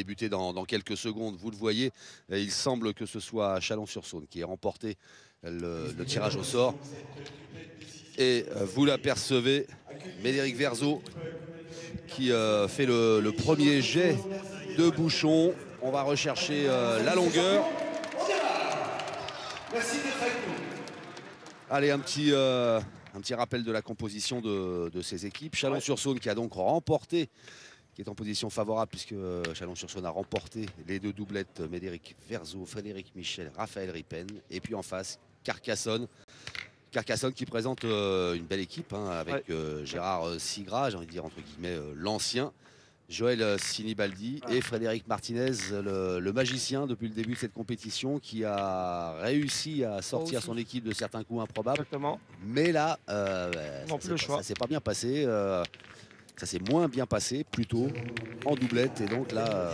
débuter dans quelques secondes. Vous le voyez, il semble que ce soit Chalon-sur-Saône qui ait remporté le tirage au sort. Et vous l'apercevez, Médéric Verzeau qui fait le premier jet de bouchon. On va rechercher la longueur. Allez, un petit rappel de la composition de ces équipes. Chalon-sur-Saône qui a donc remporté, qui est en position favorable puisque Chalon-sur-Saône a remporté les deux doublettes Médéric Verzeau, Frédéric Michel, Raphaël Ripen. Et puis en face, Carcassonne. Carcassonne qui présente une belle équipe hein, avec Gérard Sigras, j'ai envie de dire entre guillemets l'ancien, Joël Sinibaldi et Frédéric Martinez, le magicien depuis le début de cette compétition qui a réussi à sortir son équipe de certains coups improbables. Exactement. Mais là, ça s'est pas bien passé. Ça s'est moins bien passé plutôt en doublette et donc là,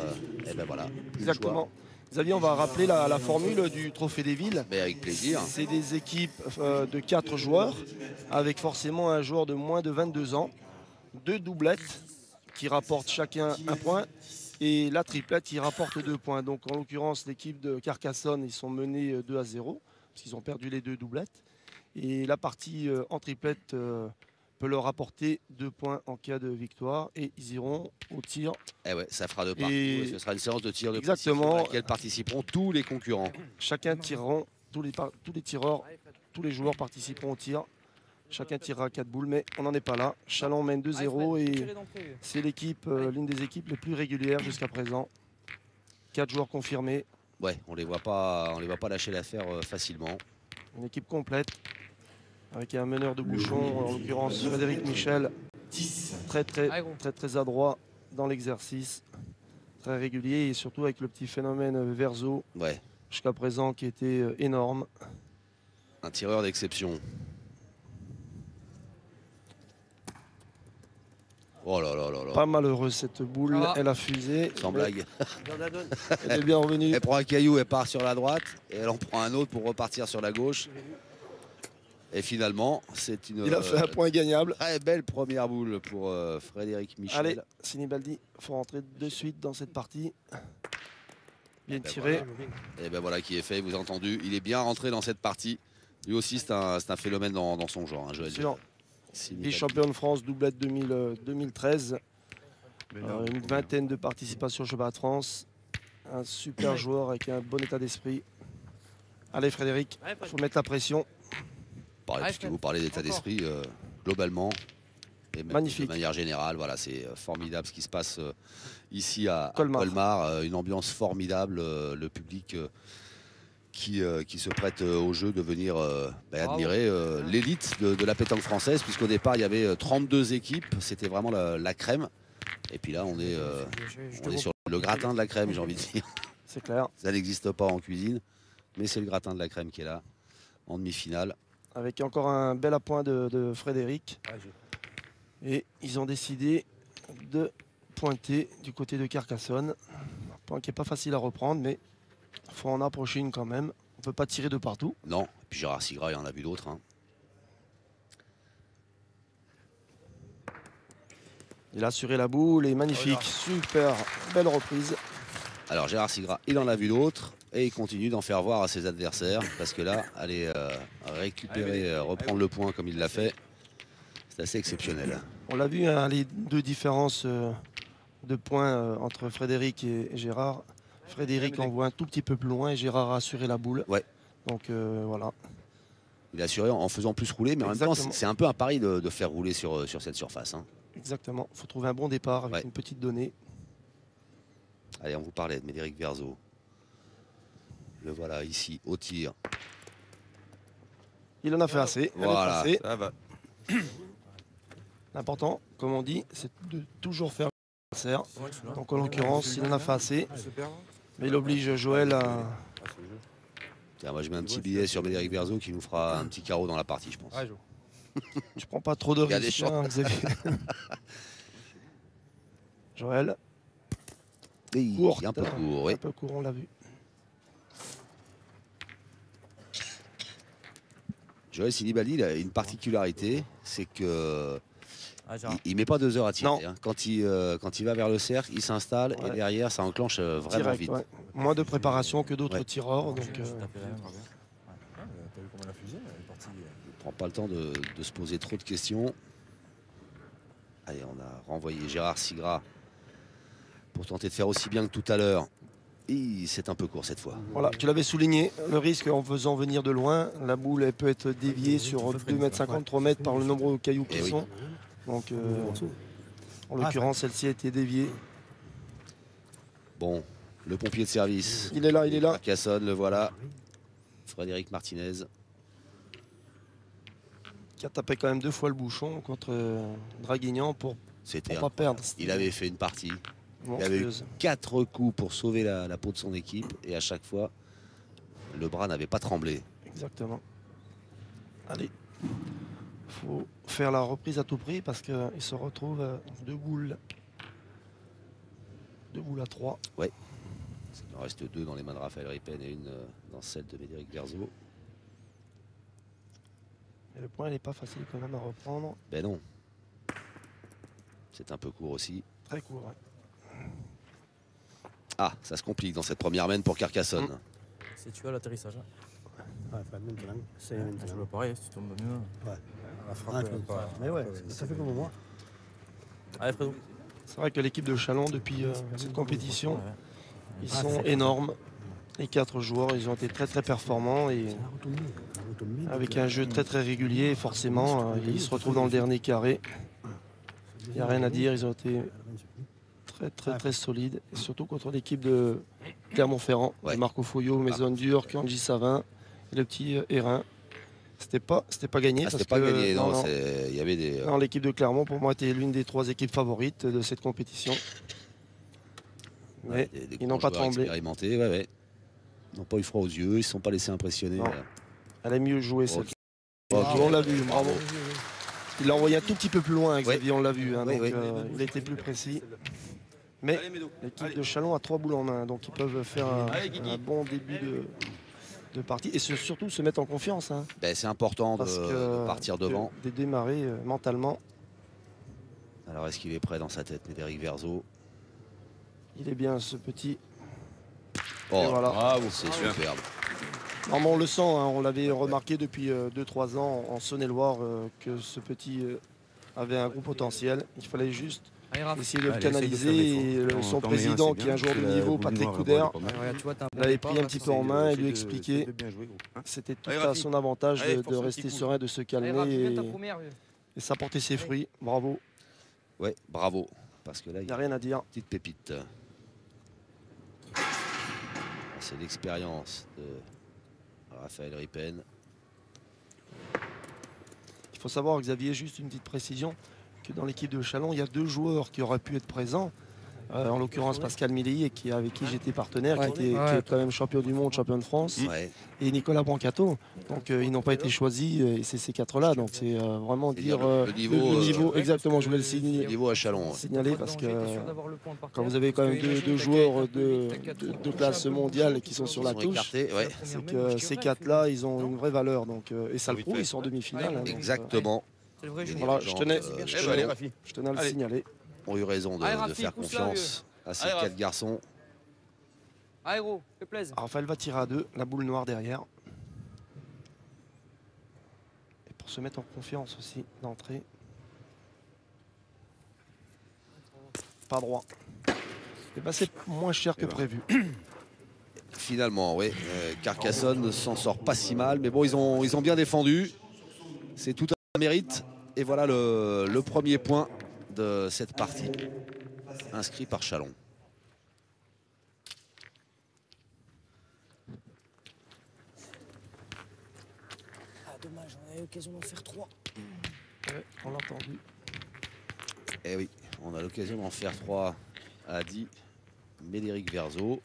ben voilà. Exactement. Xavier, on va rappeler la formule du Trophée des Villes. Mais avec plaisir. C'est des équipes de 4 joueurs, avec forcément un joueur de moins de 22 ans, 2 doublettes qui rapportent chacun 1 point, et la triplette qui rapporte 2 points. Donc en l'occurrence, l'équipe de Carcassonne, ils sont menés 2-0, parce qu'ils ont perdu les 2 doublettes. Et la partie en triplette peut leur apporter 2 points en cas de victoire, et ils iront au tir. Eh ouais, ça fera 2 partout. Et ce sera une séance de tir de exactement, à laquelle participeront tous les concurrents. Chacun tireront, tous les tireurs, tous les joueurs participeront au tir. Chacun tirera 4 boules, mais on n'en est pas là. Chalon mène 2-0 et c'est l'équipe, l'une des équipes les plus régulières jusqu'à présent. 4 joueurs confirmés. Ouais, on les voit pas lâcher l'affaire facilement. Une équipe complète avec un meneur de bouchon, en l'occurrence Frédéric Michel, très adroit dans l'exercice, très régulier et surtout avec le petit phénomène Verzeau jusqu'à présent qui était énorme. Un tireur d'exception. Oh là là là là. Pas malheureuse cette boule, elle a fusé. Sans blague. Elle est bien revenue. Elle prend un caillou, elle part sur la droite et elle en prend un autre pour repartir sur la gauche. Et finalement, c'est une il a fait un point gagnable. Très belle première boule pour Frédéric Michel. Allez, Sinibaldi, il faut rentrer de suite dans cette partie. Bien tiré. Voilà. Et ben voilà qui est fait, vous avez entendu. Il est bien rentré dans cette partie. Lui aussi, c'est un phénomène dans son genre, hein, Joël. Et champion de France, doublette 2013. Une vingtaine de participations au championnat de France. Un super joueur avec un bon état d'esprit. Allez Frédéric, il faut mettre la pression. Puisque vous parlez d'état d'esprit, globalement, et même magnifique. De manière générale, voilà, c'est formidable ce qui se passe ici à Colmar. Une ambiance formidable, le public qui se prête au jeu de venir admirer l'élite de la pétanque française, puisqu'au départ il y avait 32 équipes, c'était vraiment la crème. Et puis là on est sur le gratin de la crème, j'ai envie de dire. C'est clair. Ça n'existe pas en cuisine, mais c'est le gratin de la crème qui est là, en demi-finale. Avec encore un bel appoint de Frédéric. Et ils ont décidé de pointer du côté de Carcassonne. Un point qui n'est pas facile à reprendre, mais il faut en approcher une quand même. On ne peut pas tirer de partout. Non, et puis Gérard Sigras, il en a vu d'autres. Hein. Il a assuré la boule et magnifique, super, belle reprise. Alors Gérard Sigras, il en a vu d'autres. Et il continue d'en faire voir à ses adversaires parce que là, aller récupérer, reprendre le point comme il l'a fait, c'est assez exceptionnel. On l'a vu, hein, les 2 différences de points entre Frédéric et Gérard. Frédéric envoie un tout petit peu plus loin et Gérard a assuré la boule. Ouais. Donc voilà. Il a assuré en faisant plus rouler, mais en même temps, c'est un peu un pari de faire rouler sur cette surface. Hein. Exactement. Il faut trouver un bon départ avec une petite donnée. Allez, on vous parlait de Médéric Verzeau. Le voilà ici au tir. Il en a fait assez. Voilà, ça va. L'important, comme on dit, c'est de toujours faire l'adversaire. Donc en l'occurrence, il en a fait assez. Mais il oblige Joël à... Tiens, moi je mets un petit billet sur Médéric Verzeau qui nous fera un petit carreau dans la partie, je pense. Tu prends pas trop de risques, hein, Xavier. Joël. Court, un peu court, oui. Un peu court, on l'a vu. Joël Sinibaldi, il a une particularité, c'est que il met pas 2 heures à tirer. Hein. Quand il va vers le cercle, il s'installe et derrière, ça enclenche vraiment direct, vite. Ouais. Moins de préparation que d'autres tireurs. Donc, il ne prend pas le temps de se poser trop de questions. Allez, on a renvoyé Gérard Sigras pour tenter de faire aussi bien que tout à l'heure. Et c'est un peu court cette fois. Voilà, tu l'avais souligné, le risque en faisant venir de loin, la boule elle peut être déviée sur 2,50 m, 3 mètres par le nombre de cailloux qui sont. Donc en l'occurrence, celle-ci a été déviée. Bon, le pompier de service. Il est là, il est là. Carcassonne, le voilà. Frédéric Martinez. Qui a tapé quand même 2 fois le bouchon contre Draguignan pour pas perdre. Il avait fait une partie. Monstrueuse. Il avait eu 4 coups pour sauver la peau de son équipe. Et à chaque fois, le bras n'avait pas tremblé. Exactement. Allez. Il faut faire la reprise à tout prix parce qu'il se retrouve 2 boules. 2 boules à 3. Ouais. Il en reste 2 dans les mains de Raphaël Ripen et une dans celle de Médéric Verzeau. Et le point n'est pas facile quand même à reprendre. Ben non. C'est un peu court aussi. Très court, ouais. Ah, ça se complique dans cette première main pour Carcassonne. C'est tu as l'atterrissage. Ouais, maintenant, c'est Je vois pareil, si tu tombes mieux. Ouais. La frappe, mais ouais, ça fait comme moi. Allez, Fredo. C'est vrai que l'équipe de Chalon, depuis cette compétition, ils sont énormes. Les 4 joueurs, ils ont été très très performants et avec un jeu très très régulier. Forcément, ils se retrouvent dans le dernier carré. Il n'y a rien à dire, ils ont été très très solides. Et surtout contre l'équipe de Clermont-Ferrand, Marco Foyot, Maison Dure, Kanji Savin et le petit Hérin. C'était pas gagné. C'était pas gagné, non. Il y avait des. L'équipe de Clermont, pour moi, était l'une des 3 équipes favorites de cette compétition. Mais ils n'ont pas tremblé. Expérimentés, ouais. Ils n'ont pas eu froid aux yeux, ils ne se sont pas laissés impressionner. Elle a mieux joué celle. On l'a vu, bravo. Il l'a envoyé un tout petit peu plus loin, Xavier, on l'a vu. Hein, donc, il a été plus précis. Mais l'équipe de Chalon a 3 boules en main, donc ils peuvent faire un bon début de partie et surtout se mettre en confiance. Hein. Ben, c'est important de partir devant. De démarrer mentalement. Alors est-ce qu'il est prêt dans sa tête, Médéric Verzeau? Il est bien ce petit. Oh, voilà. Bravo, c'est superbe. On le sent, hein, on l'avait remarqué depuis 2-3 ans en Saône-et-Loire que ce petit avait un gros potentiel. Il fallait juste essayer de le canaliser. Et son président, qui est un joueur de niveau, Patrick Couder, l'avait pris un petit peu en main et lui expliqué c'était tout à son avantage de rester serein, de se calmer et ça portait ses fruits. Bravo. Ouais, bravo. Parce que là, il n'y a rien à dire. Petite pépite. C'est l'expérience de Raphaël Ripen. Il faut savoir, Xavier, juste une petite précision, que dans l'équipe de Chalon, il y a 2 joueurs qui auraient pu être présents. En l'occurrence Pascal Milly, avec qui j'étais partenaire, qui est quand même champion du monde, champion de France, et Nicolas Brancato. Donc ils n'ont pas été choisis, et c'est ces 4-là. Donc c'est vraiment dire le niveau exactement, je voulais le signaler. Le niveau à Chalon. Signaler parce que quand vous avez quand même deux joueurs de classe mondiale qui sont sur la touche, c'est que ces 4-là, ils ont une vraie valeur. Donc, et ça le prouve, ils sont en demi-finale. Hein, exactement. Voilà, je tenais à le signaler. Ont eu raison de faire confiance à ces 4 garçons. Aéro, fais plaisir. Raphaël va tirer à 2, la boule noire derrière. Et pour se mettre en confiance aussi d'entrée. Pas droit. Et ben c'est moins cher que prévu. Finalement, oui. Carcassonne ne s'en sort pas si mal. Mais bon, ils ont bien défendu. C'est tout un mérite. Et voilà le premier point de cette partie, inscrit par Chalon. Ah, dommage, on a eu l'occasion d'en faire 3. Ouais, on l'a entendu. Eh oui, on a l'occasion d'en faire 3, a dit Médéric Verzeau.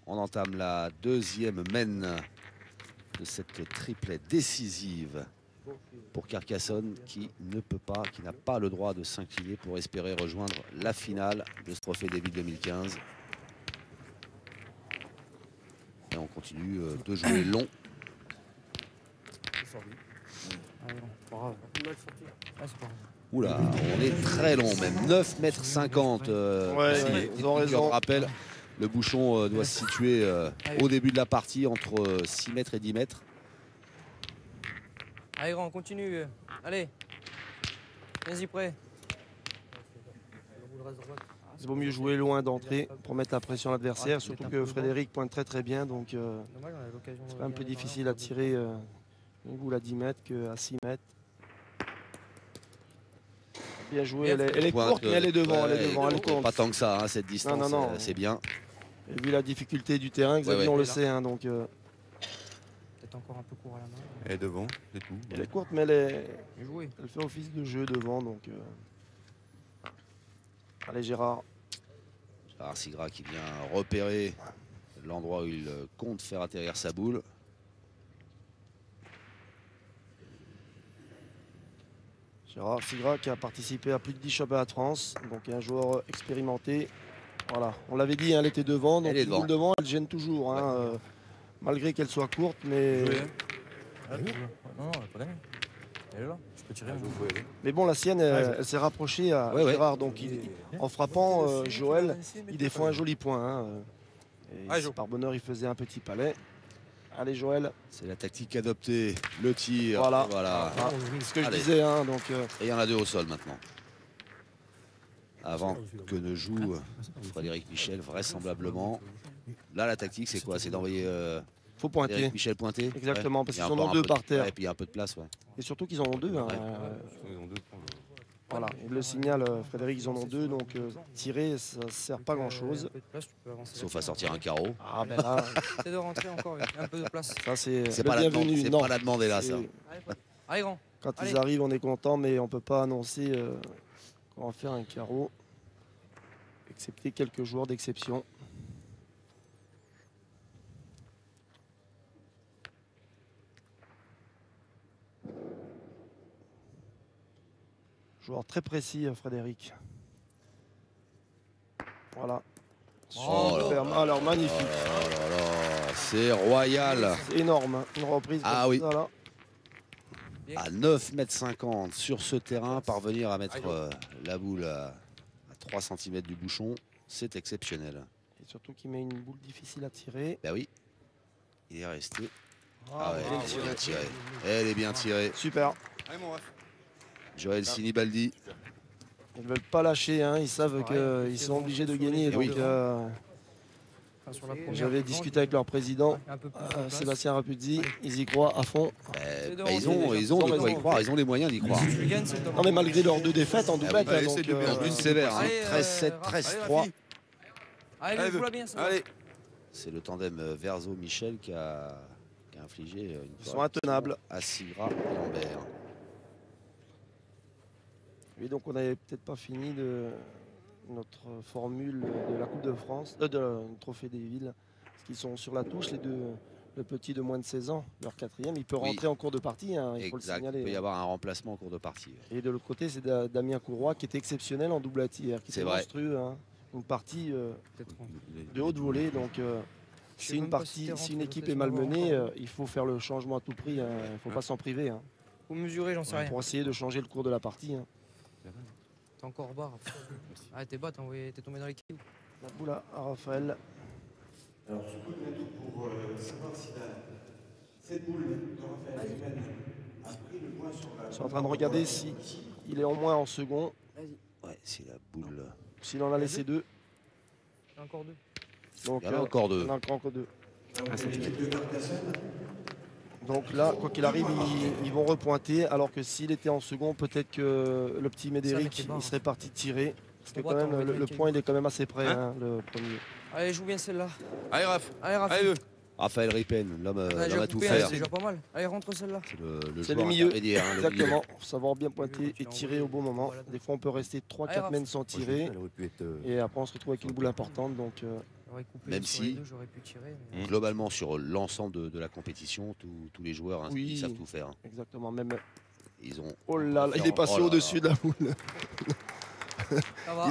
On entame la 2e main de cette triplette décisive pour Carcassonne qui ne peut pas, qui n'a pas le droit de s'incliner pour espérer rejoindre la finale de ce trophée des villes 2015. Et on continue de jouer long. Allez, non, pas grave. Ah, c'est pas grave. Oula, on est très long même. 9,50 m. Ouais, ils ont raison. Rappel, le bouchon doit se situer au début de la partie entre 6 mètres et 10 mètres. Allez, grand, continue. Allez. Vas-y, prêt. Il vaut mieux jouer loin d'entrée pour mettre la pression à l'adversaire, surtout que Frédéric pointe très bien, donc c'est un peu difficile à tirer une boule à 10 mètres qu'à 6 mètres. Bien joué, elle est courte, mais elle est devant, elle compte. Pas tant que ça, hein, cette distance, non. c'est bien. Et vu la difficulté du terrain, Xavier, on le sait, hein, donc... Peut-être encore un peu court à la main. Elle est devant, c'est tout. Elle est courte, mais elle Joué. fait office de jeu devant, donc... Allez, Gérard. Gérard Sigra qui vient repérer l'endroit où il compte faire atterrir sa boule. Gérard Sigra qui a participé à plus de 10 championnats de France, donc un joueur expérimenté. Voilà, on l'avait dit, hein, elle était devant, donc une boule devant, elle gêne toujours, hein, malgré qu'elle soit courte, mais... Non, elle n'a pas gagné. Elle est là, je peux tirer. Mais bon, la sienne, elle s'est rapprochée à Gérard, donc en frappant, Joël, il défend un joli point. Hein, et par bonheur, il faisait un petit palais. Allez, Joël. C'est la tactique adoptée, le tir. Voilà. C'est ce que je disais. Hein, donc, Et il y en a deux au sol maintenant. Avant que ne joue Frédéric Michel, vraisemblablement. Là, la tactique, c'est quoi? C'est d'envoyer faut pointer. Frédéric Michel pointer. Exactement, parce qu'ils en ont deux par terre. Et puis il y a un peu de place. Et surtout qu'ils en ont deux. Hein, Ils ont deux. voilà, il le signale, Frédéric, ils en ont deux, donc tirer, ça ne sert pas grand-chose. Sauf à sortir un carreau. Ah ben là, C'est de rentrer encore, un peu de place. ça c'est pas la bienvenu. c'est pas la demander là, ça. Allez, grand. Quand Allez. ils arrivent, on est content, mais on ne peut pas annoncer qu'on va faire un carreau, excepté quelques joueurs d'exception. Joueur très précis, Frédéric. Voilà. Oh Super. Alors magnifique. C'est royal. C'est énorme. Hein. Une reprise. Ah comme oui. ça, là. À 9,50 m sur ce terrain, parvenir à mettre la boule à 3 cm du bouchon, c'est exceptionnel. Et surtout qu'il met une boule difficile à tirer. Ben oui, il est resté. Ah ouais, elle est bien tirée. Elle est bien tirée. Super. Joël Sinibaldi. Ils ne veulent pas lâcher, hein. Ils savent qu'ils sont obligés de gagner. Donc, j'avais discuté avec leur président, Sébastien Rapuzzi. Ils y croient à fond. Ils ont de quoi y croire, ils ont les moyens d'y croire. Non, mais malgré leurs deux défaites en doublette. Ah oui. Donc, En plus sévère, hein. 13-7, 13-3. Allez, vous la bien, ça. Allez. C'est le tandem Verzo-Michel qui a infligé une ils sont intenables. à Sigra et Lambert. Oui, donc on n'avait peut-être pas fini de notre formule de la Coupe de France, de Trophée des Villes, parce qu'ils sont sur la touche, les deux, le petit de moins de 16 ans, leur quatrième. Il peut rentrer en cours de partie, hein, il faut le signaler. Il peut y avoir un remplacement en cours de partie. Et de l'autre côté, c'est Damien Courroy qui est exceptionnel en doublette hier, qui est monstrueux. Hein. Une partie de haute volée, donc si une équipe est malmenée, il faut faire le changement à tout prix, hein. Il ne faut pas s'en priver. Hein. Faut mesurer, j'en sais rien. Pour essayer de changer le cours de la partie. Hein. T'es encore barre. Ah, t'es bas, t'es tombé dans les cailloux. La boule à Raphaël. Alors, je peux mettre pour savoir si cette boule de Raphaël Ripen a pris le point sur la... Je suis en train de regarder si il est en moins en second. Ouais, c'est la boule. S'il en a laissé deux. Il y en a encore deux. Donc, il y en a encore deux. Il y en a encore deux. L'équipe de Carcassonne. Donc là, quoi qu'il arrive, ils vont repointer. Alors que s'il était en second, peut-être que le petit Médéric il serait parti tirer. Parce que quand même, le point il est quand même assez près, hein, le premier. Allez, joue bien celle-là. Allez, Raph. Allez, Raph. Allez, Raphaël Ripen, l'homme à tout C'est faire. déjà pas mal. Allez, rentre celle-là. C'est le milieu. Hein, exactement. Faut savoir bien pointer et tirer au bon moment. Des fois, on peut rester 3-4 mètres sans tirer. Et après, on se retrouve avec une boule importante. Donc, même si, globalement, sur l'ensemble de la compétition, tous les joueurs hein, ils savent tout faire. Hein. Exactement. Même... Ils ont... Oh là là, il est passé au-dessus de la boule. Ça va.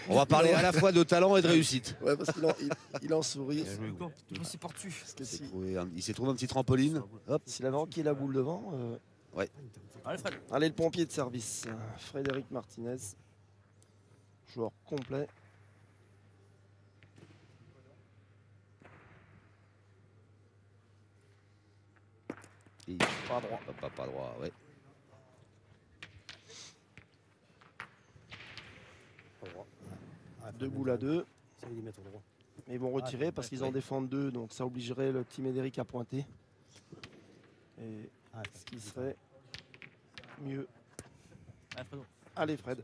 On va parler à la fois de talent et de réussite. Ouais, parce qu'il en sourit. Je me suis par dessus. Parce que Il s'est trouvé un petit trampoline. Hop. s'il avait enquillé la boule devant. Ouais. Allez, le pompier de service. Frédéric Martinez. Joueur complet. Et Pas droit. pas droit, ouais. Deux boules à deux. Ça va les mettre au droit. Mais ils vont retirer parce qu'ils en défendent deux. Donc ça obligerait le petit Médéric à pointer. Et ce qui serait mieux. Allez, Fred.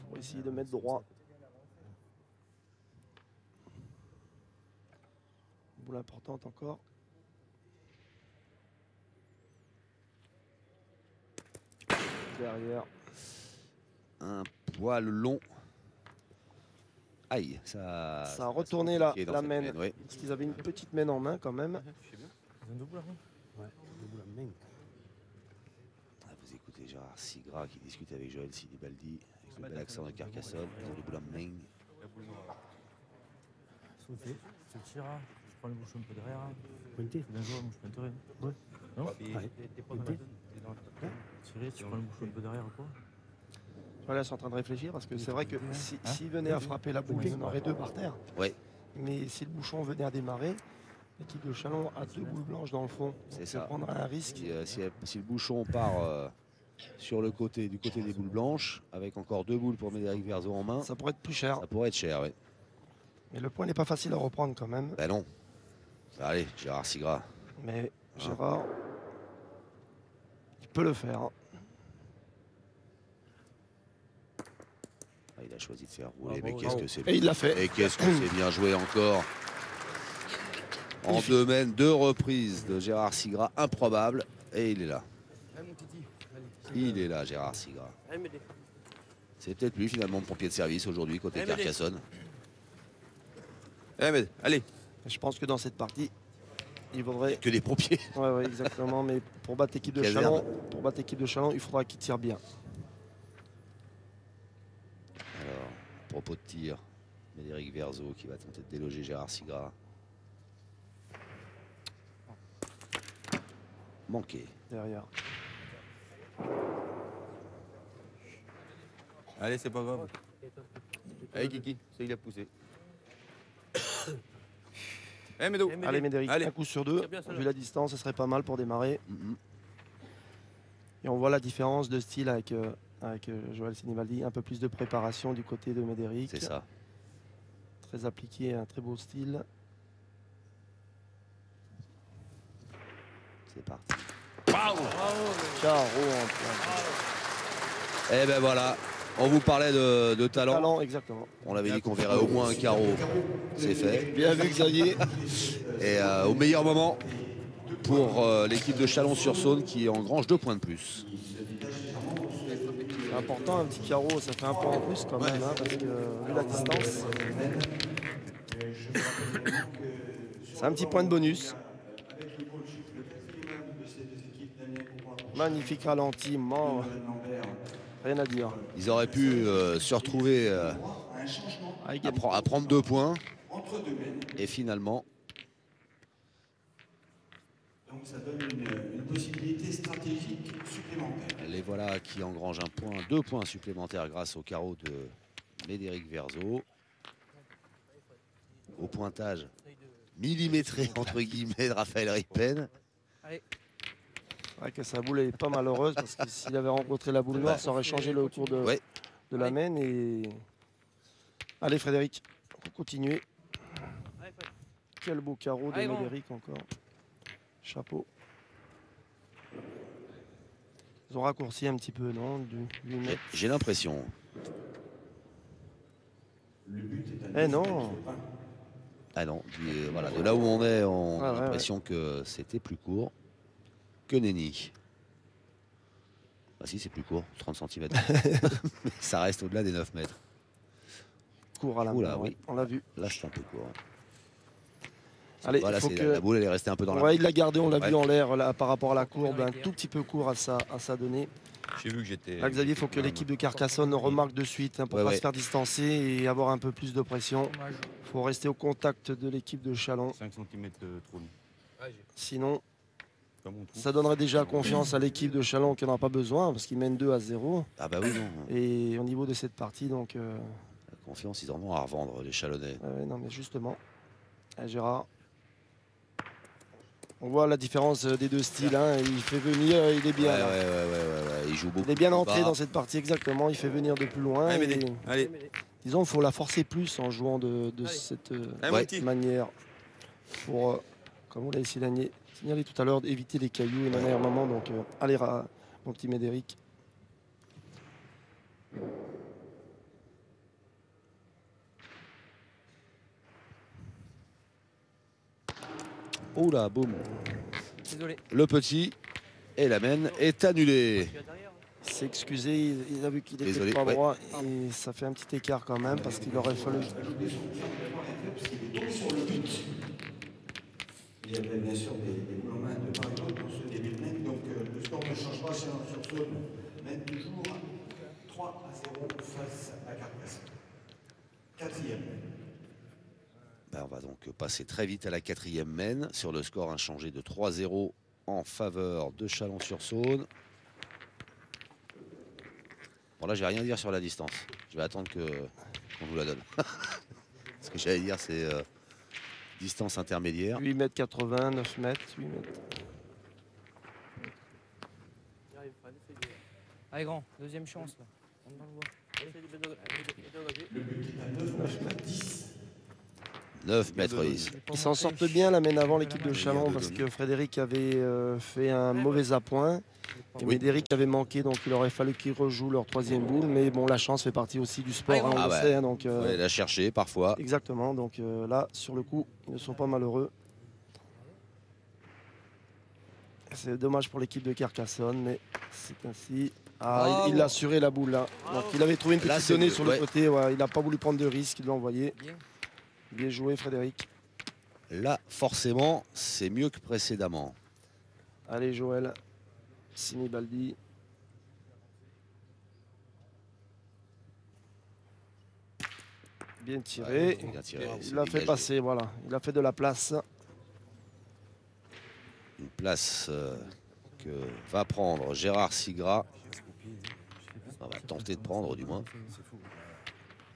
Pour essayer de mettre droit. Boule importante encore. Derrière. Un poil long. Aïe, ça a retourné la compliqué dans cette main. ouais. Parce qu'ils avaient une petite main en main quand même. Ouais, double à main. Ah, vous écoutez Gérard Sigra qui discute avec Joël Sinibaldi, avec le bel accent de Carcassonne. Ils ont le boule en main. Sauter, je tire, je prends le bouchon un peu derrière. Pointer. Bien joué, moi je pointerai. Ouais. Non Ouais. Pointer. Tirer, tu prends le bouchon un peu derrière ou quoi? Voilà, je suis en train de réfléchir parce que c'est vrai que s'il venait à frapper la boule, il y en aurait deux par terre. Ouais. Mais si le bouchon venait à démarrer, l'équipe de Châlons a deux boules blanches dans le fond. C'est Ça ça. prendrait un risque. Si le bouchon part sur le côté, du côté des boules blanches, avec encore deux boules pour Médéric Verzo en main, Ça pourrait être plus cher. ça pourrait être cher, oui. Mais le point n'est pas facile à reprendre quand même. Ben non. Allez, Gérard Sigra. Mais Gérard, il peut le faire. Ah, il a choisi de faire rouler, mais Bravo, qu'est-ce bravo. que c'est Et il l'a fait. Et qu'est-ce que c'est bien joué encore. En deux mènes, deux reprises de Gérard Sigra, improbable. Et il est là. Allez, mon titi. Il est là, Gérard Sigra. Allez, m'aider. C'est peut-être lui finalement le pompier de service aujourd'hui côté Carcassonne. Allez. Je pense que dans cette partie, il vaudrait. Que des pompiers. Ouais, exactement. Mais pour battre l'équipe de Caserne. Châlons, il faudra qu'il tire bien. Alors, propos de tir, Médéric Verzo qui va tenter de déloger Gérard Sigra. Manqué. Derrière. Allez, c'est pas grave. Allez, Kiki, c'est il a poussé. Allez, Médo. Allez, Médéric, Allez. un coup sur deux. Tire bien, ça, Vu la distance, ce serait pas mal pour démarrer. Mhm. Et on voit la différence de style avec Joël Sinibaldi. Un peu plus de préparation du côté de Médéric. C'est ça. Très appliqué, un très beau style. C'est parti. Carreau en plein. Et ben voilà, on vous parlait de talent. Talent, exactement. On l'avait dit qu'on verrait au moins un carreau. C'est fait. Bien vu, Xavier. Et au meilleur moment pour l'équipe de Chalon-sur-Saône qui engrange 2 points de plus. C'est important, un petit carreau, ça fait un point en plus quand même, hein, parce que vu la distance, c'est un petit point de bonus. Magnifique ralenti, mort. Rien à dire. Ils auraient pu se retrouver à prendre 2 points. Et finalement, Donc ça donne une possibilité stratégique supplémentaire. les voilà qui engrangent 2 points supplémentaires grâce au carreau de Médéric Verzo. Au pointage millimétré entre guillemets de Raphaël Rippen. Allez. C'est vrai que sa boule est pas malheureuse parce que s'il avait rencontré la boule noire, ça aurait changé le cours de, Ouais. de la main. Et... Allez Frédéric, on peut continuer. Allez, Fred. Quel beau carreau de Allez, bon. Médéric encore. Chapeau. Ils ont raccourci un petit peu, non, du 8 mètres. J'ai l'impression. Eh non, Ah non, voilà, de là où on est, on Ah a ouais, l'impression que c'était plus court que Nenny. Ah si, c'est plus court, 30 cm. Ça reste au-delà des 9 mètres. court à la Oula, main, oui. ouais, on l'a vu. Là, c'est un peu court. Allez, Voilà, il faut c'est que... la boule, elle est restée un peu dans la... Ouais, il l'a gardé, on l'a Ouais. vu en l'air là, par rapport à la courbe, Ouais, un tout petit peu court à sa donnée. J'ai vu que j'étais. Là, Xavier, il faut que l'équipe de Carcassonne remarque de suite hein, pour Ouais, ne pas ouais. se faire distancer et avoir un peu plus de pression. Dommage. Il faut rester au contact de l'équipe de Chalon. 5 cm de trou. Sinon, Pas mon trou. ça donnerait déjà confiance à l'équipe de Chalon qui n'en a pas besoin parce qu'ils mènent 2-0. Ah bah oui, non. Et au niveau de cette partie, donc... La confiance, ils en ont à revendre, les Chalonnais. non, mais justement, Gérard, on voit la différence des deux styles. Hein. Il fait venir, il est bien. Là. Ouais. Il joue beaucoup. Il est bien plus entré bas. dans cette partie, exactement. Il fait venir de plus loin. Allez, et, Médé. Allez. disons, il faut la forcer plus en jouant de cette Allez, Ouais. mon petit. manière pour, comme on l'a signalé tout à l'heure, éviter les cailloux et manière moment. Donc, allez, mon petit Médéric. Oula, boum. Désolé. Le petit et la mène est annulé. Il s'est excusé, il a vu qu'il était Désolé, pas ouais. droit et ça fait un petit écart quand même parce qu'il aurait fallu. Il y avait bien sûr des boules en main de part et d'autre dans ce début de mène, donc le score ne change pas. Chalon-sur-Saône mène toujours 3-0 face à Carcassonne. Quatrième. Ben, on va donc passer très vite à la quatrième mène sur le score inchangé de 3-0 en faveur de Chalon-sur-Saône. Bon là, je vais rien dire sur la distance. Je vais attendre qu'on nous la donne. Ce que j'allais dire, c'est distance intermédiaire. 8,80 m, 9 mètres, 8 mètres. Allez, grand, deuxième chance là. On va le voir. 9 mètres 10. Ils s'en sortent bien la mène avant l'équipe de Chalon parce que Frédéric avait fait un mauvais appoint. Et Oui. Médéric avait manqué, donc il aurait fallu qu'ils rejouent leur troisième boule. Mais bon, la chance fait partie aussi du sport, hein, on Ah le ouais. sait. Hein, donc, Ouais, la chercher parfois. exactement, donc là, sur le coup, ils ne sont pas malheureux. C'est dommage pour l'équipe de Carcassonne, mais c'est ainsi. Ah, il a assuré la boule là. Donc il avait trouvé une Là, petite c'est donnée le- sur ouais. le côté. Ouais, il n'a pas voulu prendre de risque, il l'a envoyé. Bien. Bien joué, Frédéric. Là, forcément, c'est mieux que précédemment. Allez, Joël. Sinibaldi. Bien tiré. Ouais, bien tiré, Il c'est l'a fait dégagé. passer, voilà. Il a fait de la place. Une place que va prendre Gérard Sigras. On va tenter de prendre, du moins.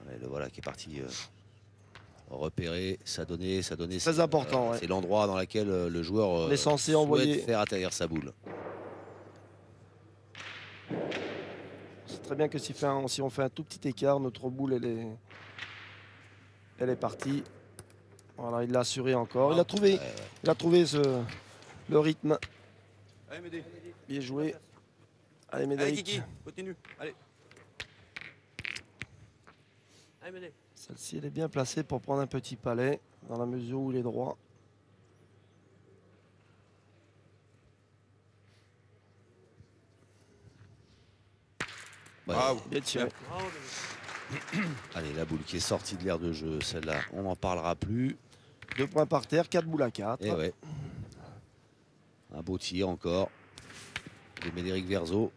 Ouais, le voilà qui est parti repérer, s'adonner. Très important, ouais. C'est l'endroit dans lequel le joueur On est censé souhaite envoyer. faire atterrir sa boule. C'est très bien que si on fait un tout petit écart, notre boule, elle est partie. Voilà, il l'a assuré encore. Il a trouvé, le rythme. Allez, Médé. Bien joué. Allez, Allez, Médéric. Kiki. Continue. Allez. Allez, Médé. Celle-ci, elle est bien placée pour prendre un petit palais, dans la mesure où il est droit. Ouais. Bravo. Bien tiré. Allez, la boule qui est sortie de l'aire de jeu, celle-là, on n'en parlera plus. 2 points par terre, 4 boules à 4. Et ouais. Un beau tir encore de Médéric Verzo.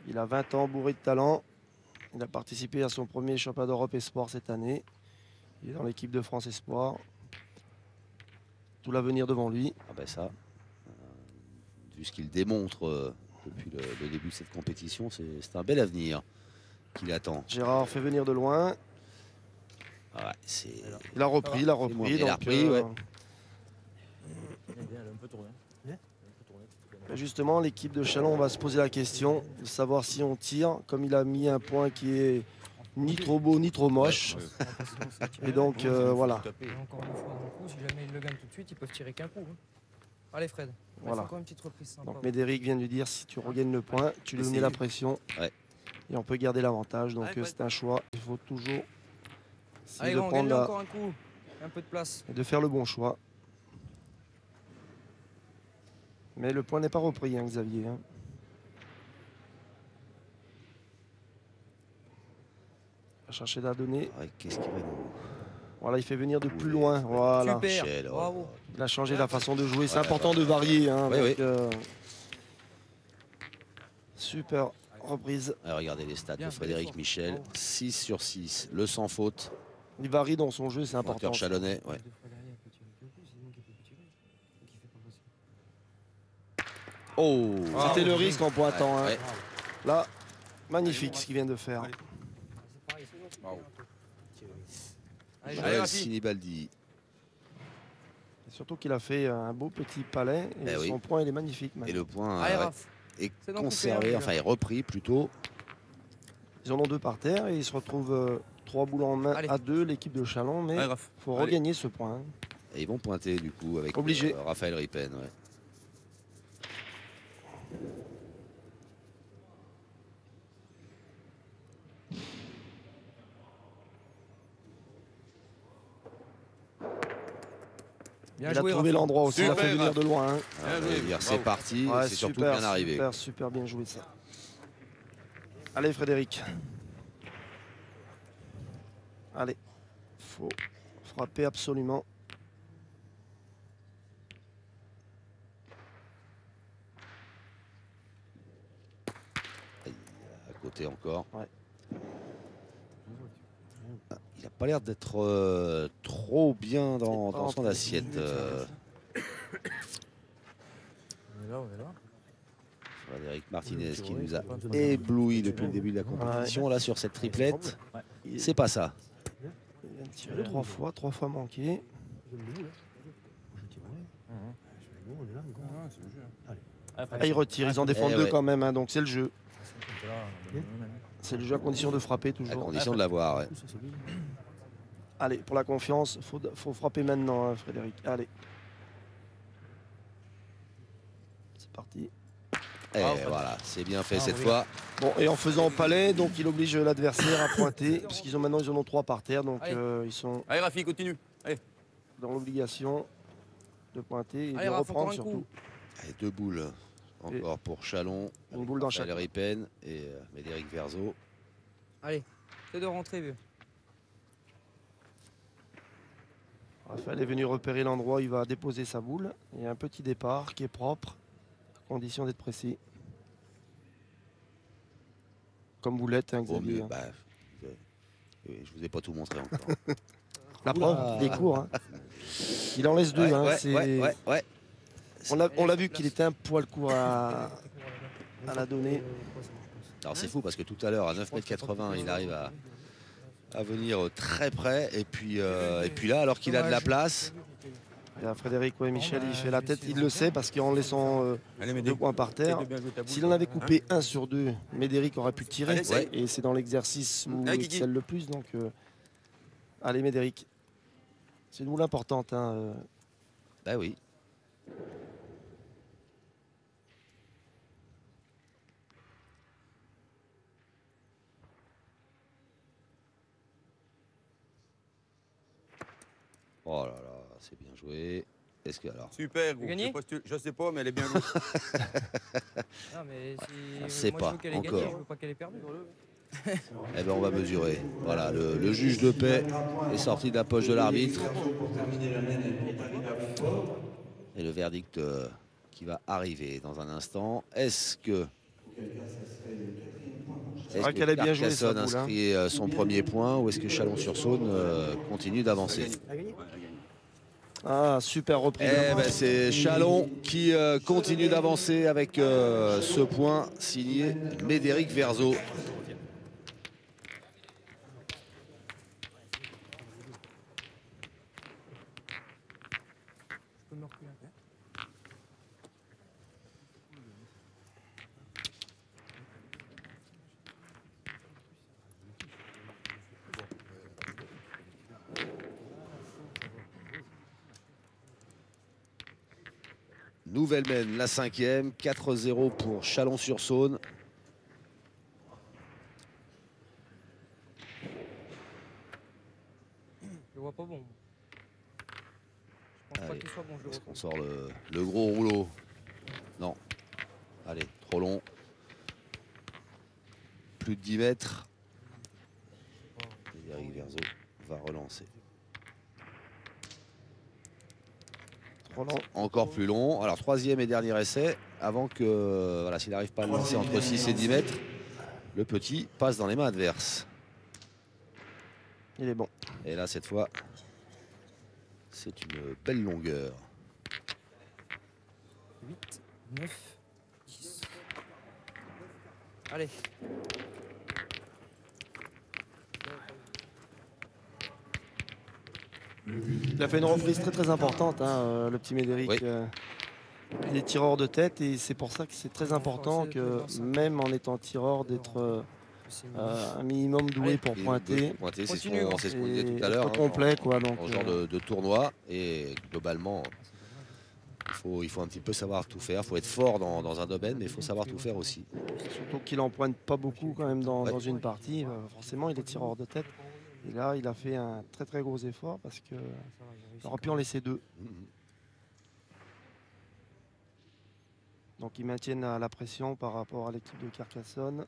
Il a 20 ans, bourré de talent. Il a participé à son premier championnat d'Europe Espoir cette année. Il est dans l'équipe de France Espoir. Tout l'avenir devant lui. Ah ben ça, vu ce qu'il démontre depuis le début de cette compétition, c'est un bel avenir qui l'attend. Gérard fait venir de loin. Ah ouais, c'est Il a repris, Il a repris, ouais. Elle a un peu tourné. Justement, l'équipe de Chalon va se poser la question de savoir si on tire, comme il a mis un point qui est ni trop beau ni trop moche. Et donc, voilà. Et encore une fois dans le coup, si jamais ils le gagnent tout de suite, ils peuvent tirer qu'un coup. Hein. Allez Fred, on va Voilà. faire encore une petite reprise sympa. Donc Médéric vient de lui dire, si tu regagnes le point, tu lui mets la pression. Ouais. Et on peut garder l'avantage. Donc Allez, c'est un choix. Il faut toujours essayer Allez de grand, prendre gagne la... encore un coup. Un peu de place. et de faire le bon choix. Mais le point n'est pas repris, hein, Xavier. Hein. On va chercher la donnée. ouais, qu'est-ce qu'il va nous... Voilà, il fait venir de plus loin. Voilà. Super, Michel, oh. bravo. Il a changé la façon de jouer. C'est Ouais, important de varier. Hein, Oui, donc, oui. super reprise. Ah, regardez les stats Bien, de Frédéric fort. Michel. Bravo. 6 sur 6. Le sans faute. Il varie dans son jeu, c'est important. Pointeur chalonnais. Ouais. Oh, C'était le risque en pointant. Hein. Ouais. Là, magnifique ce qu'il vient de faire. Allez, Joël Rafi. Sinibaldi. Et surtout qu'il a fait un beau petit palais. Et Ben oui. son point, il est magnifique. Et maintenant. le point Allez, Raph. est C'est dans conservé, Coupé, enfin est repris plutôt. Ils en ont 2 par terre et ils se retrouvent 3 boules en main Allez. à 2, l'équipe de Chalon. Mais Allez, il Raph. faut Allez. regagner ce point. Hein. Et ils vont pointer du coup avec Obligé. Raphaël Ripen. Ouais. Bien Il a joué, trouvé Raph. l'endroit aussi, il a Super, fait venir Raph. de loin. Hein. Alors, Bien je vais joué, dire, c'est bravo. parti, Ouais, c'est surtout super, bien arrivé. super, super bien joué ça. Allez Frédéric. Allez, faut frapper absolument. À côté encore. Ouais. Ah, il n'a pas l'air d'être trop bien dans pas son entre assiette. On est là. Frédéric Martinez qui nous a ébloui depuis le début de la compétition là sur cette triplette. Il C'est pas ça. vient de tirer 3 fois manqué. Ah, il retire, ils en défendent Eh 2 ouais. quand même, hein, donc c'est le jeu. C'est le jeu à condition de frapper À toujours. condition de l'avoir. Ouais. Allez, pour la confiance, faut frapper maintenant, hein, Frédéric. Allez. C'est parti. Et voilà, c'est bien fait cette fois. Bon, et en faisant palais, donc il oblige l'adversaire à pointer, puisqu'ils ont maintenant ils en ont 3 par terre, donc Allez. ils sont Allez, Rafi, continue. Allez. dans l'obligation de pointer et Allez, de Raph, encore reprendre un surtout. coup. Allez, 2 boules encore pour Chalon. Une boule dans chaque. Raphaël Ripen et Médéric Verzo. Allez, c'est de rentrer, vieux. Raphaël est venu repérer l'endroit, il va déposer sa boule. Il y a un petit départ qui est propre, à condition d'être précis. Comme vous l'êtes, hein, Au Xavier. mieux, hein. bah, je vous ai pas tout montré encore. La preuve, il est court. Hein. Il en laisse 2. Ouais, hein, ouais, c'est- ouais. On l'a vu qu'il était un poil court à la donner. Alors c'est fou parce que tout à l'heure à 9,80 m il arrive à venir très près et puis là alors qu'il a de la place, Et à Frédéric, ouais, Michel, il fait la tête, il le sait parce qu'en laissant Allez, 2 Médé. points par terre, Essaye de bien jouer ta boule. s'il en avait coupé 1 sur 2, Médéric aurait pu tirer. Allez, essaye. Et c'est dans l'exercice où Allez, il Guigui. excelle le plus. Donc, allez, Médéric. C'est une boule importante. Hein. bah oui. Oh là là, c'est bien joué. Est-ce que alors Super, gros. gagné Je sais pas si je sais pas, mais elle est bien jouée. Non, mais On si sait moi, pas, je veux qu'elle ait encore. gagné, je veux pas qu'elle ait perdu. Eh ben on va mesurer. Voilà, le juge de paix est sorti de la poche de l'arbitre. Et le verdict qui va arriver dans un instant. Est-ce que vrai qu'elle a bien joué, sa Carcassonne boule, hein. inscrit son premier point ou est-ce que Chalon-sur-Saône continue d'avancer? Ah, super reprise. Eh ben, c'est Chalon qui continue d'avancer avec ce point signé Médéric Verzo. Je peux me reculer un peu. Nouvelle mène, la 5e, 4-0 pour Chalon-sur-Saône. Je le vois pas bon. Je pense pas Allez, qu'il soit bon, je le est-ce vois qu'on sort le gros rouleau? Non. Allez, trop long. Plus de 10 mètres. Médéric Verzo va relancer. Trop long. Encore plus long. Alors, troisième et dernier essai. Avant que, voilà, s'il n'arrive pas à le lancer entre 6 et 10 mètres, le petit passe dans les mains adverses. Il est bon. Et là, cette fois, c'est une belle longueur. 8, 9, 10. Allez. Il a fait une reprise très très importante, hein, le petit Médéric. Oui. Il est tireur de tête et c'est pour ça que c'est très important que même en étant tireur d'être un minimum doué pour pointer. Pointer, c'est ce Continue, qu'on disait tout à l'heure. Être complet, quoi. Donc, En genre de tournoi. Et globalement, il faut un petit peu savoir tout faire. Il faut être fort dans un domaine, mais il faut savoir tout faire aussi. surtout qu'il en pointe pas beaucoup quand même dans Ouais. une partie. Forcément, il est tireur de tête. Et là, il a fait un très très gros effort parce qu'il aurait pu en laisser 2. Donc ils maintiennent la pression par rapport à l'équipe de Carcassonne.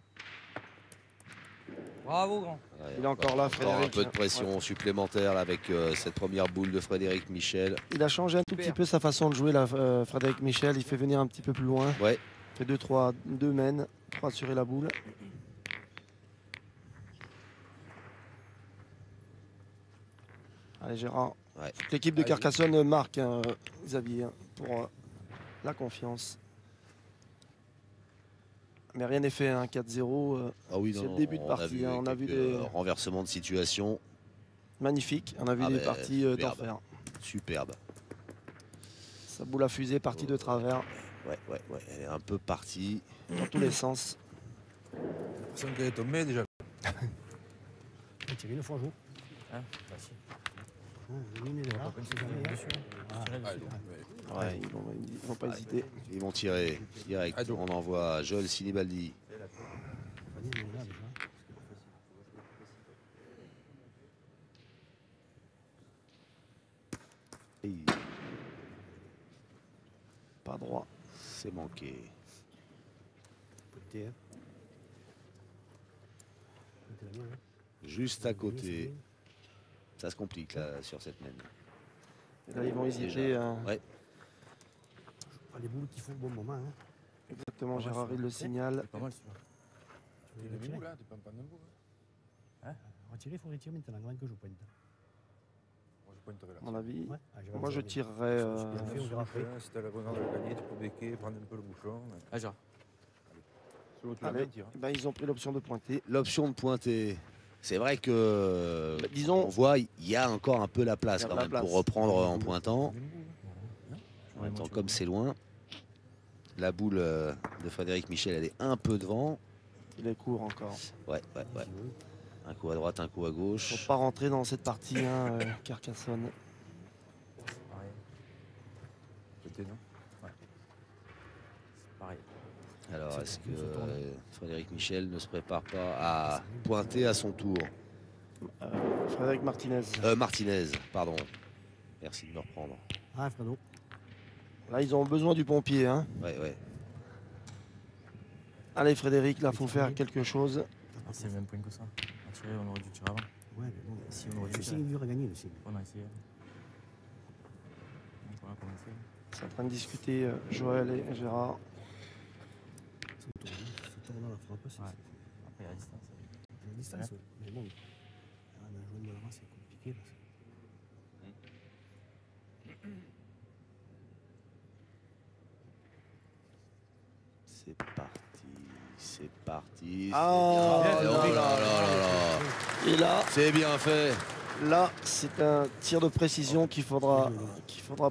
Bravo, grand. Ouais, Il est encore là, un Frédéric. peu de pression supplémentaire là, avec cette première boule de Frédéric Michel. Il a changé un tout petit peu sa façon de jouer, là, Frédéric Michel. Il fait venir un petit peu plus loin. Ouais. Il fait 2 mènes pour assurer la boule. Allez, Gérard. Ouais. Toute l'équipe de Carcassonne marque, hein, Xavier, pour la confiance. Mais rien n'est fait, hein, 4-0. Ah oui, C'est non, le début de on partie, a vu, hein, on a vu quelques des- renversements de situation. Magnifique. On a vu Ah des ben, parties superbe. d'enfer. Superbe. Sa boule à fusée partie de travers Ouais, elle est un peu partie. dans tous les sens. Personne qui est tombé déjà. Il tire une fois, joue. Hein, bah si. Il est là. Comme si j'avais dessus. Ouais, ils vont pas hésiter. Ils vont tirer direct. Ado. On envoie Joel Sinibaldi. Il est là déjà. Et Pas droit. c'est manqué. Côté, hein. Côté la main, hein. Juste à côté. Ça se complique là sur cette mène. Et là, ils vont hésiter. Déjà. Hein. Ouais. Pas les boules qui font le bon moment. Hein. Exactement, Gérard, il le signale. C'est pas mal celui-là. Tu veux Il est retirer? où là? T'es pas un debout. Retirer, il faut retirer maintenant, grand que je pointe. Moi je pointerai là. À mon avis, Ouais. Ah, moi je tirer. tirerais. Bien fait, on verra après. Si t'as la bonne heure de le gagner, tu peux béquer, prendre un peu le bouchon. Ah, Gérard. Selon tu la Allez, mets, tire. ben, ils ont pris l'option de pointer. L'option de pointer. C'est vrai que Bah, disons- on voit il y a encore un peu la place Il y a quand de la même place. pour reprendre en pointant. Même bout, hein. En même temps, comme c'est loin, la boule de Frédéric Michel, elle est un peu devant. Il est court encore. Ouais. Un coup à droite, un coup à Ils ne gauche. sont pas rentrés dans cette partie, hein, Carcassonne. Pareil. Côté, non? C'est pareil. Alors, est-ce que Frédéric Michel ne se prépare pas à pointer à son tour? Frédéric Martinez. Martinez, pardon. Merci de me reprendre. Ah, Fredo. Là, ils ont besoin du pompier. Hein. Ouais. Allez, Frédéric, là, il faut faire quelque chose. Ah, c'est le même point que ça. On tirait, on aurait dû tirer avant. Ouais, mais bon. Si on aurait dû Le tirer. signe dur à gagner, le signe. On a essayé. Donc on a commencé. C'est en train de discuter Joël et Gérard. C'est tournant la frappe, c'est Ouais. Après, à distance. à la distance. Ouais. Mais bon, un joueur de la main, c'est compliqué. Là. C'est parti. C'est parti. Ah, c'est bien fait. Oh là là. Et là, C'est bien fait. là c'est un tir de précision qu'il faudra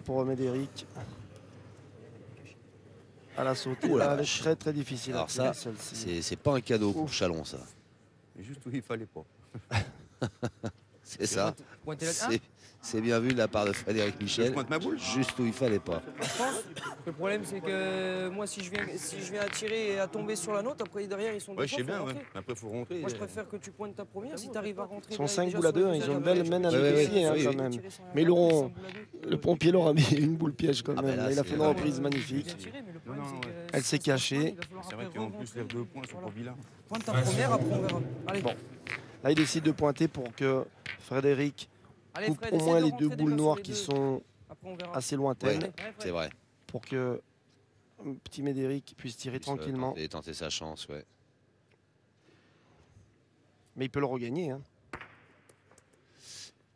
pour Médéric. À la sauter, Oh la là, elle est vache. très très difficile. à Alors tirer, ça, celle-ci. c'est pas un cadeau pour Chalon, ça. Mais juste où il fallait pas. C'est ça. Pointez la... C'est bien vu de la part de Frédéric Je Michel. pointe ma boule. Juste où il fallait pas. Je pense. Le problème, c'est que moi, si je viens à tirer et à tomber sur la nôtre, après derrière, ils sont Ouais, deux je sais fois, bien, faut ouais. rentrer. Après, faut rentrer. Moi, je préfère que tu pointes ta première. Si tu arrives à rentrer. Ils sont déjà 5 sur boules à le 2, fusil ils ont une derrière, belle tu mène peux avec ouais, aussi, hein, oui, quand oui. même. tirer sur un Mais gars, l'auront- cinq boules à deux. Le pompier leur a mis une boule piège quand Ah, même. ben là, il a c'est- fait une Ouais, reprise Bien magnifique. tiré, mais le problème, Non, c'est non, que ouais. Elle si s'est ça se cachée. pointe, il va falloir C'est vrai après qu'en plus, re-rentrer. lève 2 points sur Voilà. Probilla. Pointe ta première, après on verra. Allez, Bon. Là, il décide de pointer pour que Frédéric allez coupe Fred, au essaie moins de les rentrer deux déjà boules sur noires les qui deux. sont Après, on verra. assez lointaine Ouais, c'est vrai. pour que petit Médéric puisse tirer tranquillement. Et tenter sa chance, ouais. Mais il peut le regagner. Hein.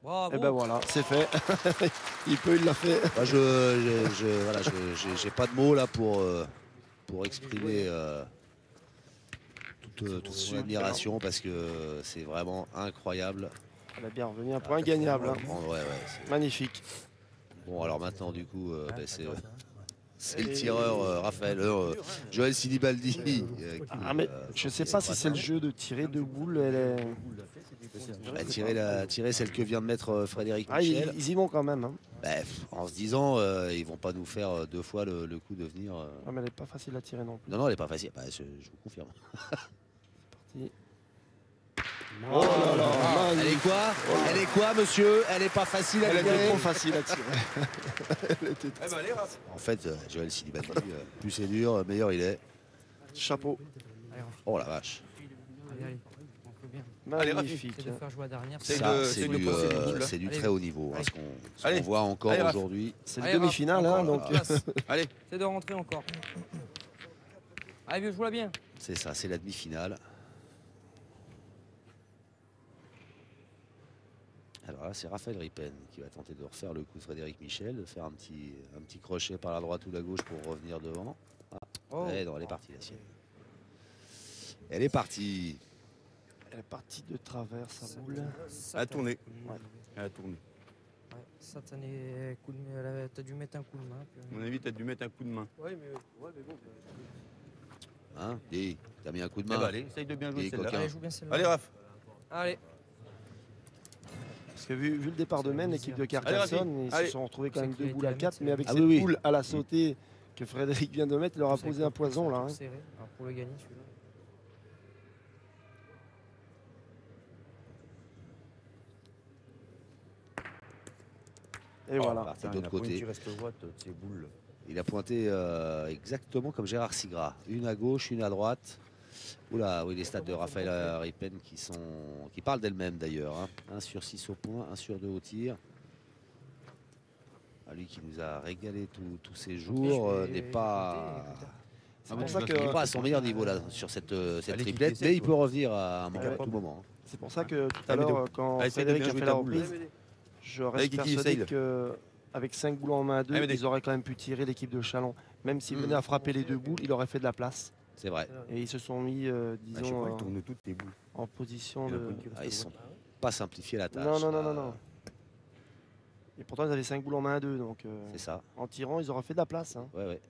Bravo. Et ben voilà, c'est fait. Il l'a fait. Moi, voilà, j'ai pas de mots là pour exprimer toute son admiration parce que c'est vraiment incroyable. Elle a bien revenu un point gagnable. Hein. Ouais, Magnifique. bon, alors maintenant, du coup, c'est le tireur Raphaël, Joël Silibaldi. Mais je sais pas si c'est le jeu de tirer deux boules. Tirer celle que vient de mettre Frédéric Ah, Michel. ils y vont quand même. Hein. En se disant, ils vont pas nous faire deux fois le coup de venir. Ah, mais elle est pas facile à tirer non plus. Non, elle est pas facile. Je vous confirme. Parti. Oh là là, elle est quoi? Elle est quoi, monsieur? Elle est pas facile à tirer. Elle était trop facile à tirer. Elle était trop... En fait, Joël Silibaldi, plus c'est dur, meilleur il est. Chapeau. Oh la vache. Allez, on peut bien. Magnifique. C'est de faire jouer à dernière. Ça, c'est du très haut niveau. Hein, ce qu'on voit encore aujourd'hui. C'est le demi-finale. Hein, donc... Allez. C'est de rentrer encore. Allez, vieux, joue-la bien. C'est ça, c'est la demi-finale. Alors là, c'est Raphaël Ripen qui va tenter de refaire le coup de Frédéric Michel, de faire un petit crochet par la droite ou la gauche pour revenir devant. Ah, non, elle est partie la sienne. Elle est partie. Elle est partie de travers, sa boule. Elle a tourné. Ouais. Elle a tourné. Ouais, ça, t'as dû mettre un coup de main. À mon avis, t'as dû mettre un coup de main. Ouais, mais bon. Hein, dis, t'as mis un coup de Eh main. ben, allez, essaye de bien jouer Dis, celle-là. coquin. Allez, joue bien celle-là. Allez, Raph. Allez. Parce que vu le départ de Maine, l'équipe de Carcassonne, ils Allez. se sont retrouvés quand C'est même qu'il a 2 boules été à à 4. mettre, Mais avec Ah cette oui. boule à la sautée que Frédéric vient de mettre, il leur a posé un poison là. Hein. Serré. Alors, pour le gagner, celui-là. Et voilà. Parti de l'autre côté. Il a pointé exactement comme Gérard Sigras. Une à gauche, une à droite. Oula, oui, les stats de Raphaël Ripen qui parlent d'elles-mêmes d'ailleurs. Hein. 1 sur 6 au point, 1 sur 2 au tir. Ah, lui qui nous a régalé tous ces jours n'est pas... C'est pour ça Il n'est que pas à son meilleur niveau là sur cette Allez, triplette, Kiki, mais essaye, il peut revenir à tout moment. Hein. c'est pour ça que tout à Allez, l'heure, quand Allez, essaye de Frédéric bien a jouer fait ta la boule. reprise, je Allez, reste Kiki, persuadé essaye. qu'avec 5 boulons en main à 2, Allez, ils auraient quand même pu tirer l'équipe de Chalon. Même s'ils venaient à frapper les 2 boules, il aurait fait de la place. C'est vrai. Et ils se sont mis, Je sais disons, pas, il tourne toutes tes boules. en position Il a de... pas une qui reste Ah, ils ne droite. sont pas simplifiés la tâche. Non. Et pourtant, ils avaient 5 boulons en main à 2. Donc, C'est ça. en tirant, ils auraient fait de la place. Hein. Ouais.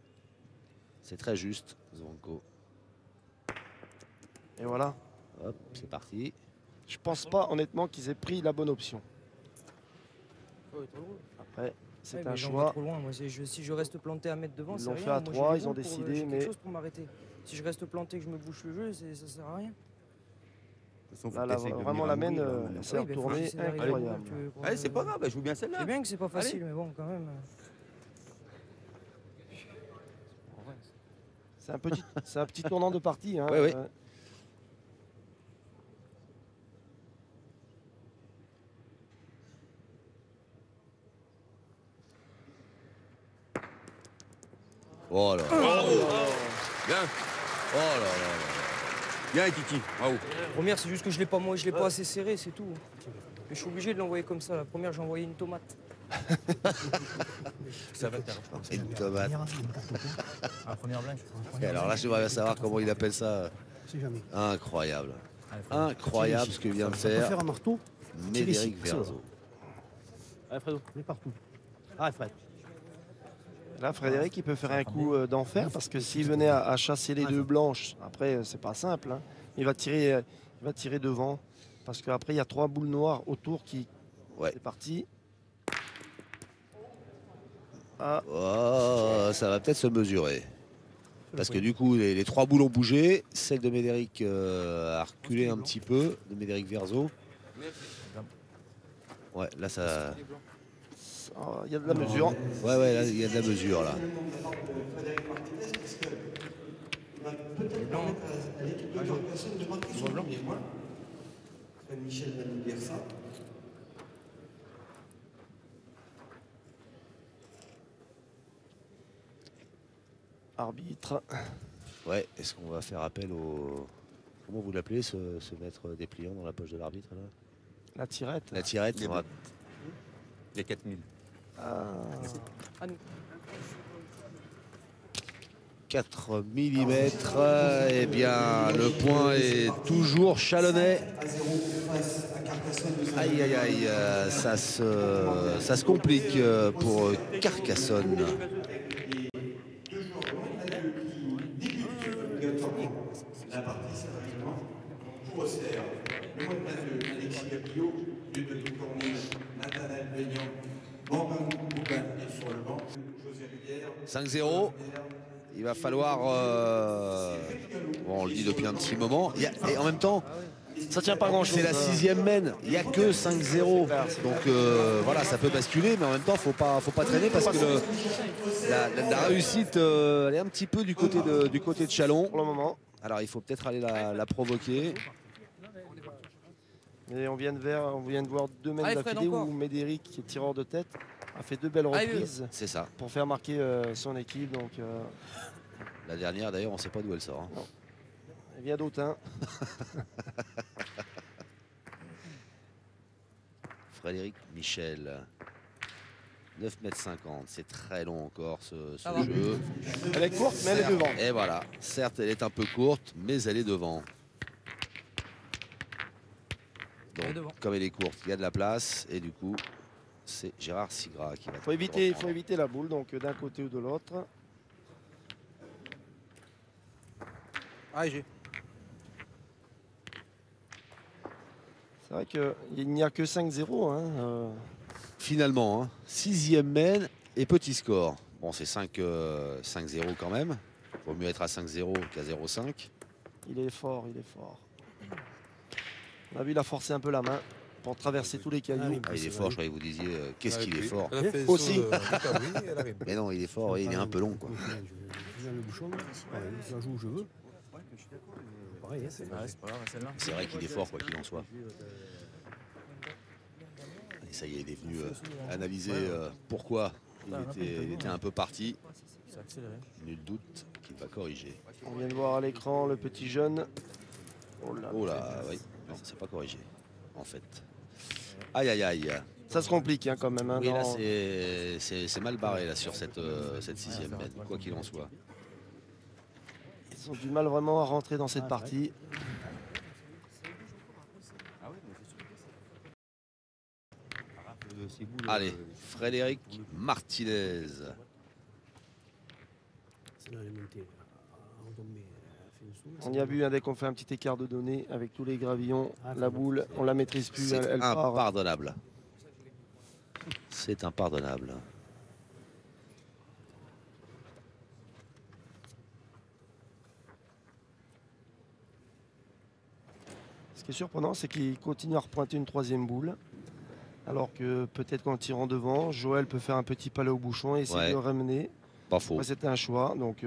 C'est très juste, Zvonko. Et voilà. Hop, c'est parti. Je pense pas, honnêtement, qu'ils aient pris la bonne option. Après, c'est Ouais, un mais j'en vais choix. trop loin. Moi, si je reste planté à mettre devant, Ils c'est l'ont rien. fait à Moi, j'ai 3, les ils ont boules pour, décidé, j'ai quelque mais- chose pour m'arrêter. Si je reste planté, que je me bouche le jeu, ça sert à rien. De toute façon, faut Là, que t'essayes de vraiment, venir la à main, bout, là, elle maintenant. s'est Oui, mais faut retournée essayer d'arriver au incroyable. bout, tu veux, Allez, c'est pas grave, elle joue bien Je celle-là. sais bien que c'est pas facile, mais bon, quand même. C'est un petit tournant de partie. Hein. Ouais. Oh là là. Bien. Oh là là. Bien, Kiki. Bravo. Première, c'est juste que je l'ai pas assez serré, c'est tout. Mais je suis obligé de l'envoyer comme ça. La première, j'ai envoyé une tomate. Ça va faire. Et une tomate. La première blanche. Et alors là, j'aimerais bien savoir comment il appelle ça. C'est jamais. Incroyable. Incroyable ce que vient de On peut faire faire un marteau. Tire ici, Médéric Verzo. Allez, Fredo. On est partout. Arrête, Fred. Là, Frédéric, il peut faire un coup d'enfer parce que s'il venait à chasser les 2 blanches, après, c'est pas simple. Hein. Il va tirer devant parce qu'après, il y a 3 boules noires autour qui. Ouais. C'est parti. Ah, Oh, ça va peut-être se mesurer. Parce que du coup, les 3 boules ont bougé. Celle de Médéric a reculé un petit peu, de Médéric Verzo. Ouais, là, ça... il y a de la mesure. Ouais, là, il y a de la mesure, là. Peut-être permettre à l'équipe de Carcassonne de marquer son premier point. Michel va nous dire ça. Arbitre. Ouais, est-ce qu'on va faire appel au... Comment vous l'appelez, ce maître dépliant dans la poche de l'arbitre là? La tirette. La tirette, Les on va... Il y a 4000. Ah. À nous. 4 mm. Eh bien, le point est toujours chalonnais. Aïe, aïe, aïe, ça se complique pour Carcassonne. La partie sérieusement pour Auxerre. Le moins de 22, Alexis Gabriot, Ludovic Cornille, Nathanaël Beignan, Bambin Boubin est sur le banc, José Rivière. 5-0. Il va falloir... bon, on le dit depuis un petit moment. Et en même temps, Ça tient pas grand-chose. c'est la 6e mène. Il n'y a que 5-0. Donc voilà, ça peut basculer. Mais en même temps, faut pas traîner parce que la réussite, elle est un petit peu du côté de Chalon. Pour le moment. Alors il faut peut-être aller la provoquer. Et on vient de voir 2 mènes Allez, Fred, d'affilée encore. où Médéric, qui est tireur de tête, a fait 2 belles Allez, reprises C'est ça. pour faire marquer son équipe. Donc, La dernière, d'ailleurs, on ne sait pas d'où elle sort. Hein. elle vient d'Autun. Frédéric Michel. 9,50 m. C'est très long encore ce va. jeu. Elle est courte, mais elle est devant. Et voilà. Certes, elle est un peu courte, mais elle est devant. Elle est Donc, devant. comme elle est courte, il y a de la place. Et du coup, c'est Gérard Sigras qui va Faut éviter la boule, donc d'un côté ou de l'autre. Ah, j'ai. C'est vrai qu'il n'y a que 5-0. Hein, Finalement, hein, 6e mène et petit score. Bon, c'est 5-0 quand même. Vaut mieux être à 5-0 qu'à 0-5. Il est fort, il est fort. On a vu, il a forcé un peu la main pour traverser tous les cailloux. Ah, il est fort, je croyais que vous disiez qu'est-ce qu'il est fort. Elle a fait Aussi. saut de cabri, elle arrive. Mais non, il est fort, il est un peu long, quoi. Je viens le bouchon, pareil, je joue où je veux. Pareil, hein, c'est Ouais, c'est pas grave, celle-là. C'est vrai qu'il est fort, quoi qu'il en soit. Et ça y est, il est venu analyser pourquoi il était un peu parti. C'est accéléré. Nul doute qu'il va corriger. On vient de voir à l'écran le petit jeune. Oh là, oui. Non, c'est pas corrigé, en fait. Aïe, aïe, aïe. Ça se complique hein, quand même. Hein, Oui, là, dans- c'est mal barré là, sur cette 6e mène, quoi qu'il en soit. Ils ont du mal vraiment à rentrer dans cette partie. Allez, Frédéric Martinez. C'est dans les montées. En tombée, elle fait une saut. On y a vu hein, dès qu'on fait un petit écart de données avec tous les gravillons, la boule, on la maîtrise plus. C'est Elle part. impardonnable. C'est impardonnable. Ce qui est surprenant, c'est qu'il continue à repointer une 3e boule. Alors que peut-être qu'en tirant devant, Joël peut faire un petit palais au bouchon et essayer Ouais. de le ramener. Pas faux. Ouais, c'était un choix. Donc,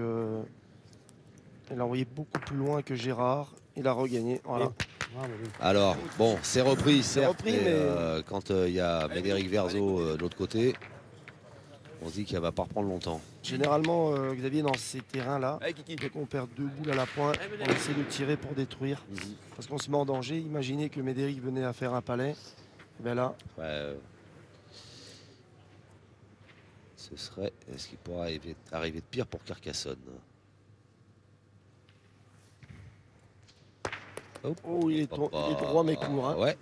elle a envoyé beaucoup plus loin que Gérard. Il a regagné. Voilà. Bravo, oui. Alors, bon, c'est repris, certes, repris, mais, mais- quand il y a Médéric Verzo de l'autre côté, on se dit qu'elle va pas reprendre longtemps. Généralement, Xavier, dans ces terrains-là, Allez, Kiki. dès qu'on perd 2 boules à la pointe, on essaie de tirer pour détruire. Parce qu'on se met en danger. Imaginez que Médéric venait à faire un palais. Et bien là, Ouais, ce serait... Est-ce qu'il pourra arriver de pire pour Carcassonne? oh, il est droit mais court. Hein. Ouais,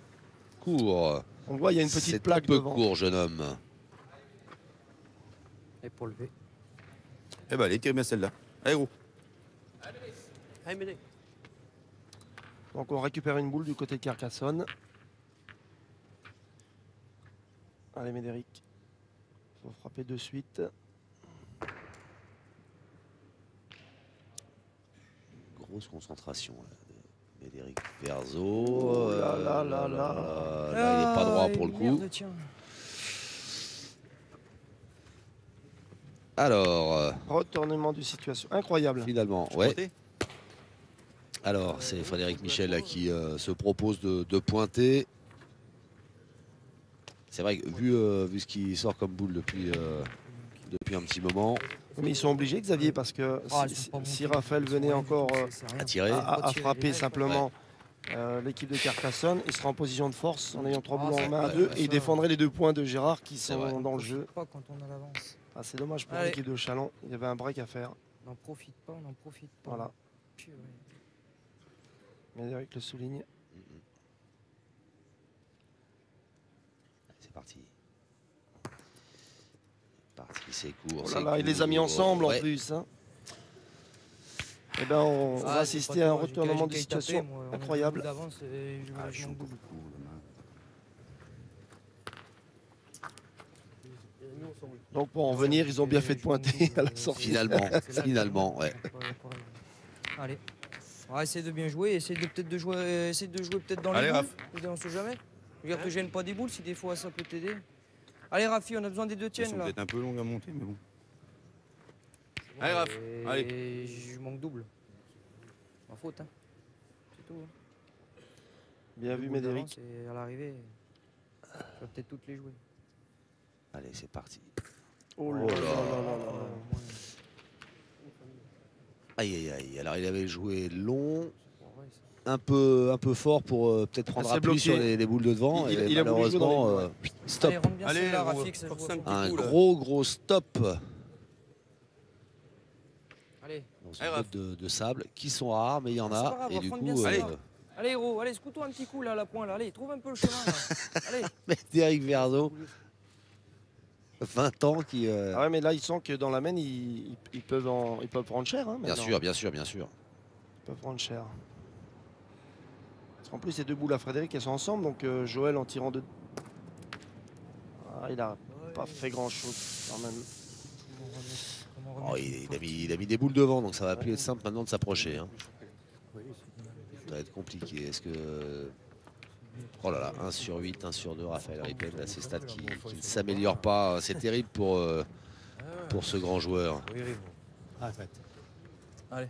court. On voit, il y a une petite C'est plaque un peu devant. court, jeune homme. Et pour lever. Eh ben, allez, tire bien celle-là. Allez, gros. Allez, Médé. Donc on récupère une boule du côté de Carcassonne. Allez Médéric. Il faut frapper de suite. Grosse concentration là, de Médéric Verzo. Oh là là là là. Là, il n'est pas droit pour le coup. Merde, tiens. Alors, Retournement de situation. Incroyable. finalement, ouais. Alors, c'est Frédéric Michel là, qui se propose de pointer. C'est vrai que vu ce qui sort comme boule depuis depuis un petit moment. Mais ils sont obligés, Xavier, parce que Ah, ils si, sont pas si montés, Raphaël ils sont venait rien encore du tout, c'est rien. À tirer. à tirer frapper les simplement l'équipe de Carcassonne, il sera en position de force en ayant 3 Ah, boules en c'est main à pas 2 ça. et il défendrait les 2 points de Gérard qui C'est sont vrai. dans On le jeu. profite pas quand on a l'avance. Ah, c'est dommage pour Allez. l'équipe de Chalon, il y avait un break à faire. On n'en profite pas, on n'en profite pas. Voilà, Purée. Médéric le souligne. C'est parti. C'est court. Oh là c'est là, il les a mis court. ensemble en Ouais. plus. Hein. Eh ben, on va Ah, assister c'est pas à un toi, j'ai retournement de qu'à y situation taper, moi. On a incroyable. beaucoup d'avance et je Ah, je chaud. manque double. Donc pour en venir, ils ont bien fait de pointer à la sortie. Finalement, ouais. Allez. On va essayer de bien jouer, essayer de peut-être de jouer, peut-être dans Allez, les Raph. boules. On sait jamais. Je veux dire que je gêne pas des boules si des fois ça peut t'aider. Allez Rafi, on a besoin des deux Ils tiennes sont là. peut-être un peu longs à monter, mais bon. Bon, Allez, Raph, et allez. je manque double. Ma faute, hein. C'est tout. Hein. Bien vu, Deux boules Médéric. d'avance et à l'arrivée, je vais peut-être toutes les jouer. Allez, c'est parti. Oh là Oh là là. là là là. Aïe, aïe, aïe. Alors, il avait joué long, Ouais, c'est- un peu fort pour peut-être prendre s'est appui bloqué. sur les boules de devant. Il- et il a voulu jouer dans malheureusement, les boules, stop. Allez, rentre bien Allez, celle-là, on Rafi, va que ça se forcer voit. un petit Un coup, là. gros stop Allez, dans une Allez, botte de sable qui sont rares, mais il y en C'est pas a. grave, on Et va du prendre coup, bien ça. Allez. allez héros, allez, secoue-toi un petit coup là à la pointe là. Allez, trouve un peu le chemin là. Allez. Médéric Verzo, 20 ans qui. Ah ouais, mais là, ils sentent que dans la main, ils peuvent prendre cher. Hein, Bien maintenant. sûr, bien sûr, bien sûr. Ils peuvent prendre cher. Parce qu'en plus, ces deux boules à Frédéric, elles sont ensemble. Donc Joël en tirant deux. Ah, il a pas fait grand-chose quand même. Oh, il a mis des boules devant, donc ça va plus être simple maintenant de s'approcher. Hein. Ça va être compliqué. Est-ce que. Oh là là, 1 sur 8, 1 sur 2, Raphaël Ripen, là, ces stats qui ne s'améliorent pas. C'est terrible pour ce grand joueur. Arrête. Allez.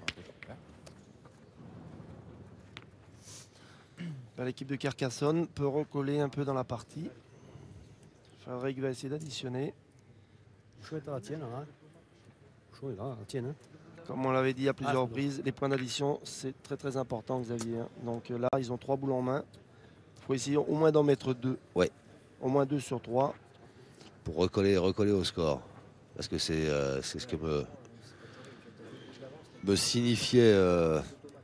Là, l'équipe de Carcassonne peut recoller un peu dans la partie. Frédéric va essayer d'additionner. Chouette à la tienne, hein. Chouette là, la tienne. Hein. Comme on l'avait dit à plusieurs Ah, reprises, les points d'addition, c'est très très important, Xavier. Hein. Donc là, ils ont 3 boules en main. Il faut essayer au moins d'en mettre 2. Ouais. Au moins 2 sur 3. Pour recoller au score. Parce que c'est ce que me signifiait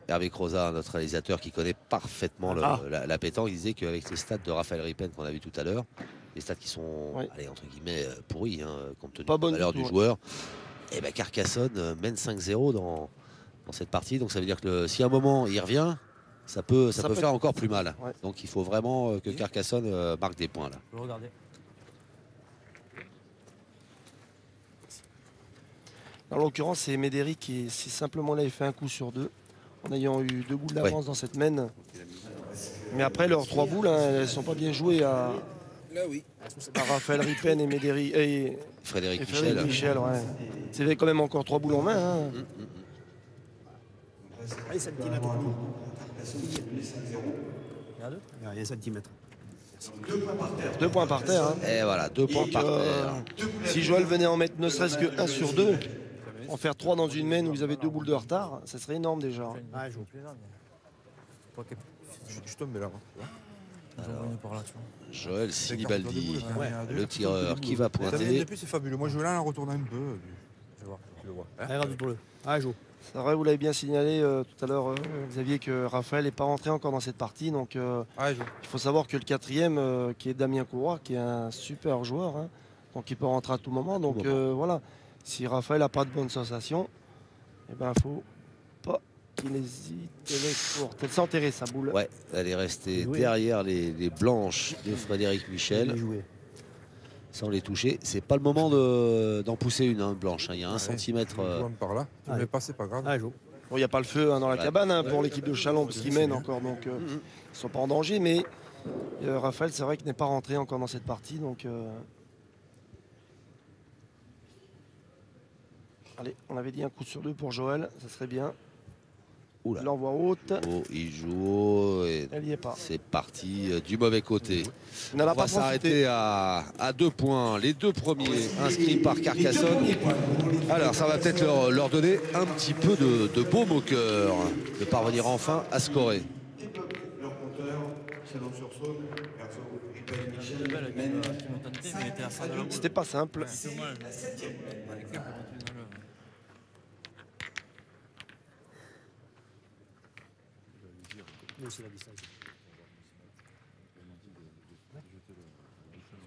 Hervé Crozat, notre réalisateur qui connaît parfaitement la pétanque. Il disait qu'avec les stats de Raphaël Ripen qu'on a vu tout à l'heure, les stats qui sont, allez, entre guillemets, pourris, hein, compte tenu de la valeur du joueur, et ben Carcassonne mène 5-0 dans cette partie. Donc ça veut dire que si à un moment il revient, ça peut faire encore plus mal. Ouais. Donc il faut vraiment que Carcassonne marque des points là. Je vais regarder. En l'occurrence, c'est Médéric qui, si simplement là, il fait un coup sur 2, en ayant eu 2 boules d'avance dans cette main. Mais après, leurs 3 boules, hein, elles ne sont pas bien jouées à Raphaël Ripen et Médéric. Et Frédéric Michel. Ouais. C'est quand même encore 3 boules en main. Hein. Allez, centimètres. Il y a 1 centimètre. 2 points par terre. Hein. Et voilà, 2 points par terre. Si Joël venait en mettre ne serait-ce que 1 sur 2, en faire 3 dans une main où ils avaient 2 boules de retard, ça serait énorme déjà. Ah, je joue. Je suis tombé là. Par là, tu vois. Joël Sinibaldi, Ouais. le tireur qui va Ça vient pointer. depuis, c'est fabuleux. Moi, je veux là en retournant un peu. Tu vas voir, tu le vois. Hein. Allez, regarde pour le. Ah, joue. C'est vrai, vous l'avez bien signalé tout à l'heure, Xavier, que Raphaël n'est pas rentré encore dans cette partie. Donc Ah, je joue. il faut savoir que le 4e, qui est Damien Couroir, qui est un super joueur, hein, donc il peut rentrer à tout moment. Donc voilà, si Raphaël n'a pas de bonnes sensations, il ne faut pas qu'il hésite. Elle s'est enterrée sa boule. Ouais, elle est restée Oui. derrière les blanches de Frédéric Michel, Bien joué. sans les toucher. C'est pas le moment d'en pousser une blanche. Hein. Il y a 1 centimètre. Je joue par là. Tu Allez. me passes, c'est pas grave. Ah, joue. Bon, il n'y a pas le feu dans la Ouais. cabane hein, pour l'équipe de Chalon, parce qu'ils c'est mènent bien. encore, donc ils ne sont pas en danger. Mais Raphaël, c'est vrai qu'il n'est pas rentré encore dans cette partie. Donc, allez, on avait dit un coup sur 2 pour Joël, ça serait bien. Oula. Il envoie haute. Oh, il joue haut et Elle n'y est pas. c'est parti du mauvais côté. Il n'en a On va pas s'arrêter profité. à 2 points. Les 2 premiers inscrits par Carcassonne. Alors ça va peut-être leur donner un petit peu de baume au cœur de parvenir enfin à scorer. Débloque leur compteur. Chalon-sur-Saône, Verso et Pays Michel mènent Mais était à fin de la C'était pas simple. C'est dommage. Mais c'est la distance.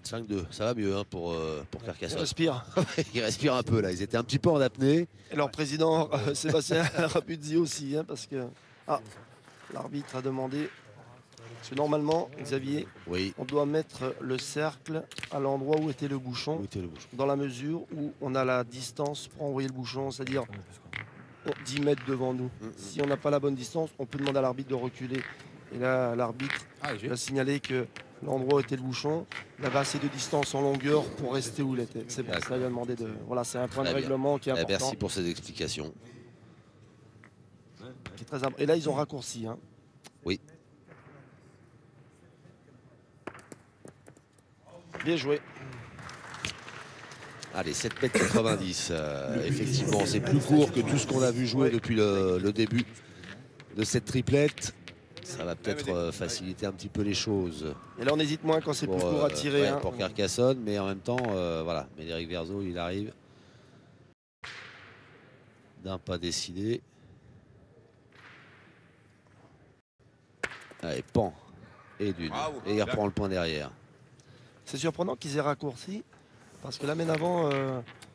5-2, ça va mieux hein, pour Il Carcassonne. respire. Ils respirent un peu là, ils étaient un petit peu en apnée. Et leur président, Sébastien Rapuzzi aussi, hein, parce que l'arbitre a demandé. Parce que normalement, Xavier, Oui, on doit mettre le cercle à l'endroit où était le où bouchon, était le bouchon? dans la mesure où on a la distance pour envoyer le bouchon, c'est-à-dire 10 mètres devant nous. Si on n'a pas la bonne distance, on peut demander à l'arbitre de reculer. Et là, l'arbitre a signalé que l'endroit où était le bouchon, il avait assez de distance en longueur pour rester où il était. C'est pour ça qu'il a demandé de. Voilà, c'est un point de Très bien. règlement qui est important. Merci pour ces explications. Qui est très important. Et là, ils ont raccourci. Hein. Oui. Bien joué. Allez, 7,90 m. Effectivement, c'est plus court que tout ce qu'on a vu jouer depuis le début de cette triplette. Ça va peut-être faciliter un petit peu les choses Et là, on hésite moins quand c'est plus pour, court à tirer. ouais, Hein. pour Carcassonne, mais en même temps, voilà, Médéric Verzo, il arrive d'un pas décidé. Allez, pan et d'une. Et il reprend le point derrière. C'est surprenant qu'ils aient raccourci. Parce que la mène avant,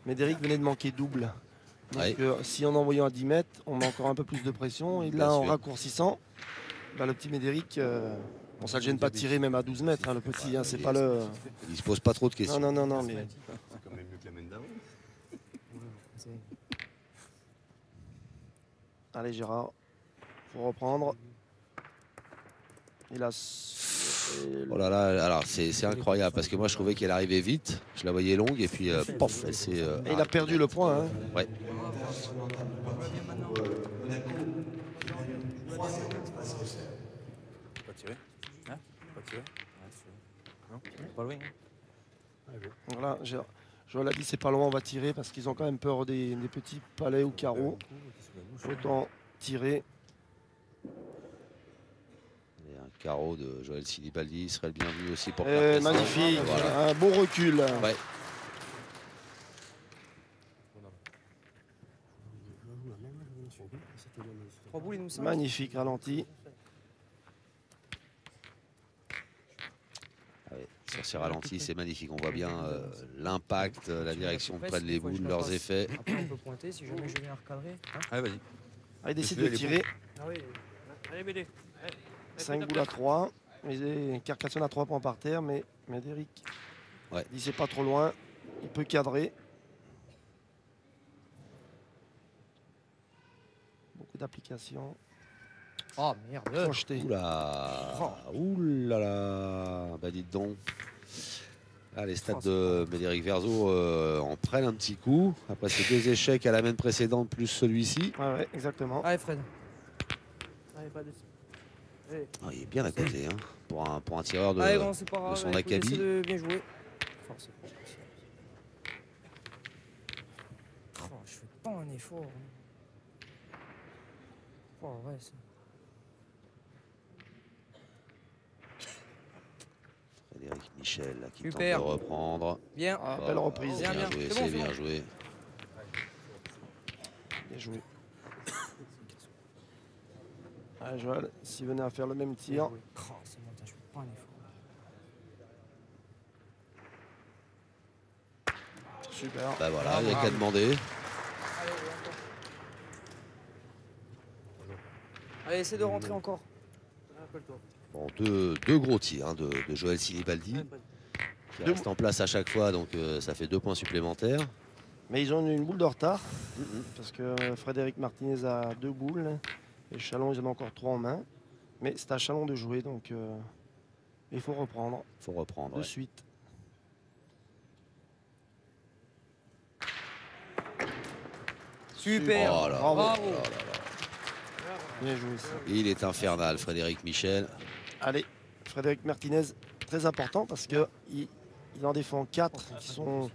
Médéric venait de manquer double. Donc Ouais. si en envoyant à 10 mètres, on met encore un peu plus de pression. Et Bien là, en sûr. raccourcissant, bah, le petit Médéric, bon, ça ne le gêne pas de tirer même à 12 mètres. Hein, le petit, hein, c'est pas le. Il se pose pas trop de questions. Non, mais. C'est quand même mieux que la main d'avant. Allez, Gérard, faut reprendre. Il a. Oh là là, alors c'est incroyable parce que moi je trouvais qu'elle arrivait vite, je la voyais longue et puis pof, elle s'est. Et il a perdu le point. Hein. Ouais. Pas tiré. Hein? Pas tiré. Ouais, non, pas loin. Hein? Voilà, Joël a dit c'est pas loin, on va tirer parce qu'ils ont quand même peur des petits palets ou carreaux. Autant tirer. Et un carreau de Joël Sinibaldi serait le bienvenu aussi pour Et Carcassonne. magnifique, Voilà. un beau recul. Ouais. Je joue la même, je me suis dit, c'était le même. 3 boules, il nous semble. Magnifique ralenti. Ouais, sur ces ralentis, c'est magnifique. On voit bien l'impact, la direction de prennent les boules, leurs effets. Après, on peut pointer si jamais je viens recadrer. Hein. Allez, vas-y. Ah, il décide de tirer. Ah oui. Allez, BD. 5 boules à 3. Carcassonne a 3 points par terre, mais Médéric Ouais. dit c'est pas trop loin. Il peut cadrer. Beaucoup d'applications. Oh merde. Projeté. Oula, oulala, bah dites donc. Là, les stats de Médéric Verzo en prennent un petit coup. Après ces 2 échecs à la main précédente plus celui-ci. Ouais, exactement. Allez, Fred. Allez, pas de. Allez. Oh, il est bien à côté hein, pour un tireur de, Allez, bon, c'est pas grave. son écoute, acabit. essaie de bien jouer. Force. Oh, je fais pas un effort. Oh, ouais, c'est... Frédéric Michel là, qui Super. tente de reprendre. Bien. Ah, belle reprise. Bien, bien. Joué, C'est c'est bon, c'est bien bon. joué. Bien joué. Allez, Joël, s'il venait à faire le même tir. Oh, c'est bon, je fais pas un effort. Super. Bah voilà, il n'y a qu'à demander. Allez, essaie de rentrer encore. Bon, deux gros tirs hein, de Joël Sinibaldi. Qui reste en place à chaque fois, donc ça fait 2 points supplémentaires. Mais ils ont une boule de retard. Parce que Frédéric Martinez a 2 boules. Et Chalon, ils en ont encore 3 en main. Mais c'est à Chalon de jouer, donc il faut reprendre Il faut reprendre. de Ouais. suite. Super. Oh là là Bravo. là là là. Bien joué ça. Il est infernal, Frédéric Michel. Allez, Frédéric Martinez, très important parce qu'il il en défend 4 qui sont.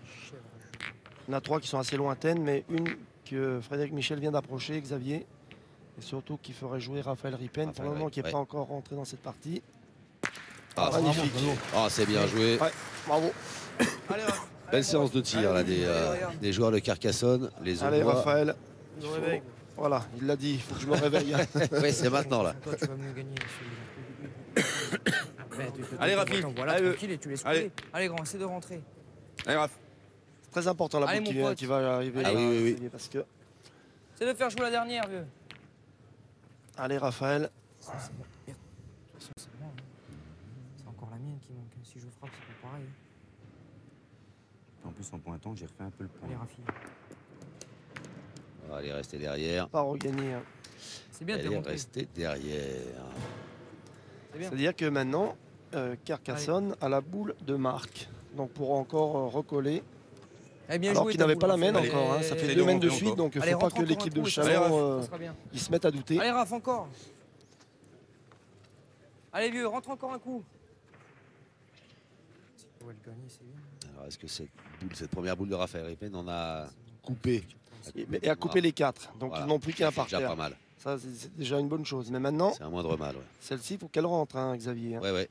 Il y en a 3 qui sont assez lointaines, mais une que Frédéric Michel vient d'approcher, Xavier. Et surtout qui ferait jouer Raphaël Ripen, pour le moment qui n'est pas encore rentré dans cette partie. Ah, magnifique. Ah, c'est bien joué. Ouais, bravo. Allez, Raph. Belle séance de tir là, des joueurs de Carcassonne. Les Allez, Audois. Raphaël. Je me réveille. Voilà, il l'a dit, il faut que je me réveille. Oui, c'est maintenant là. Toi, tu vas mieux gagner celui-là. Allez, Rafi. Voilà, Allez, tranquille et tu laisses allez. couler. Allez, grand, essaie de rentrer. Allez, Raph. C'est très important la Allez, boule mon pote. qui va arriver. Ah là, oui, oui, Xavier, parce que... C'est de faire jouer la dernière, vieux. Allez, Raphaël. De toute façon, c'est moi. hein. C'est encore la mienne qui manque. Si je frappe, c'est pas pareil. En plus, en pointant, j'ai refait un peu le point. Allez, Rafi. On va aller rester derrière. Pas regagner. Hein. C'est bien de Elle est rentrer. restée derrière. C'est bien. C'est-à-dire que maintenant, Carcassonne a la boule de marque. Donc pour encore recoller. Eh bien Alors joué, qu'il ta n'avait boule, pas la Raphaël. mène Allez, encore. Hein. Ça fait allez, 2 mènes de encore. suite. Donc il ne Allez, faut pas rentre que encore l'équipe un de coup, et Chalon ça sera bien. ils se mettent à douter. Allez, Raph, encore. Allez, vieux, rentre encore un coup. Si tu pouvais le gagner, c'est bien. Alors est-ce que cette première boule de Raphaël Ripen en a coupé? Et à couper les 4. Donc Voilà. ils n'ont plus qu'un C'est par déjà terre. pas mal. Ça, c'est déjà une bonne chose. Mais maintenant, C'est un moindre mal. Ouais, celle-ci, il faut qu'elle rentre, hein, Xavier. Hein. ouais.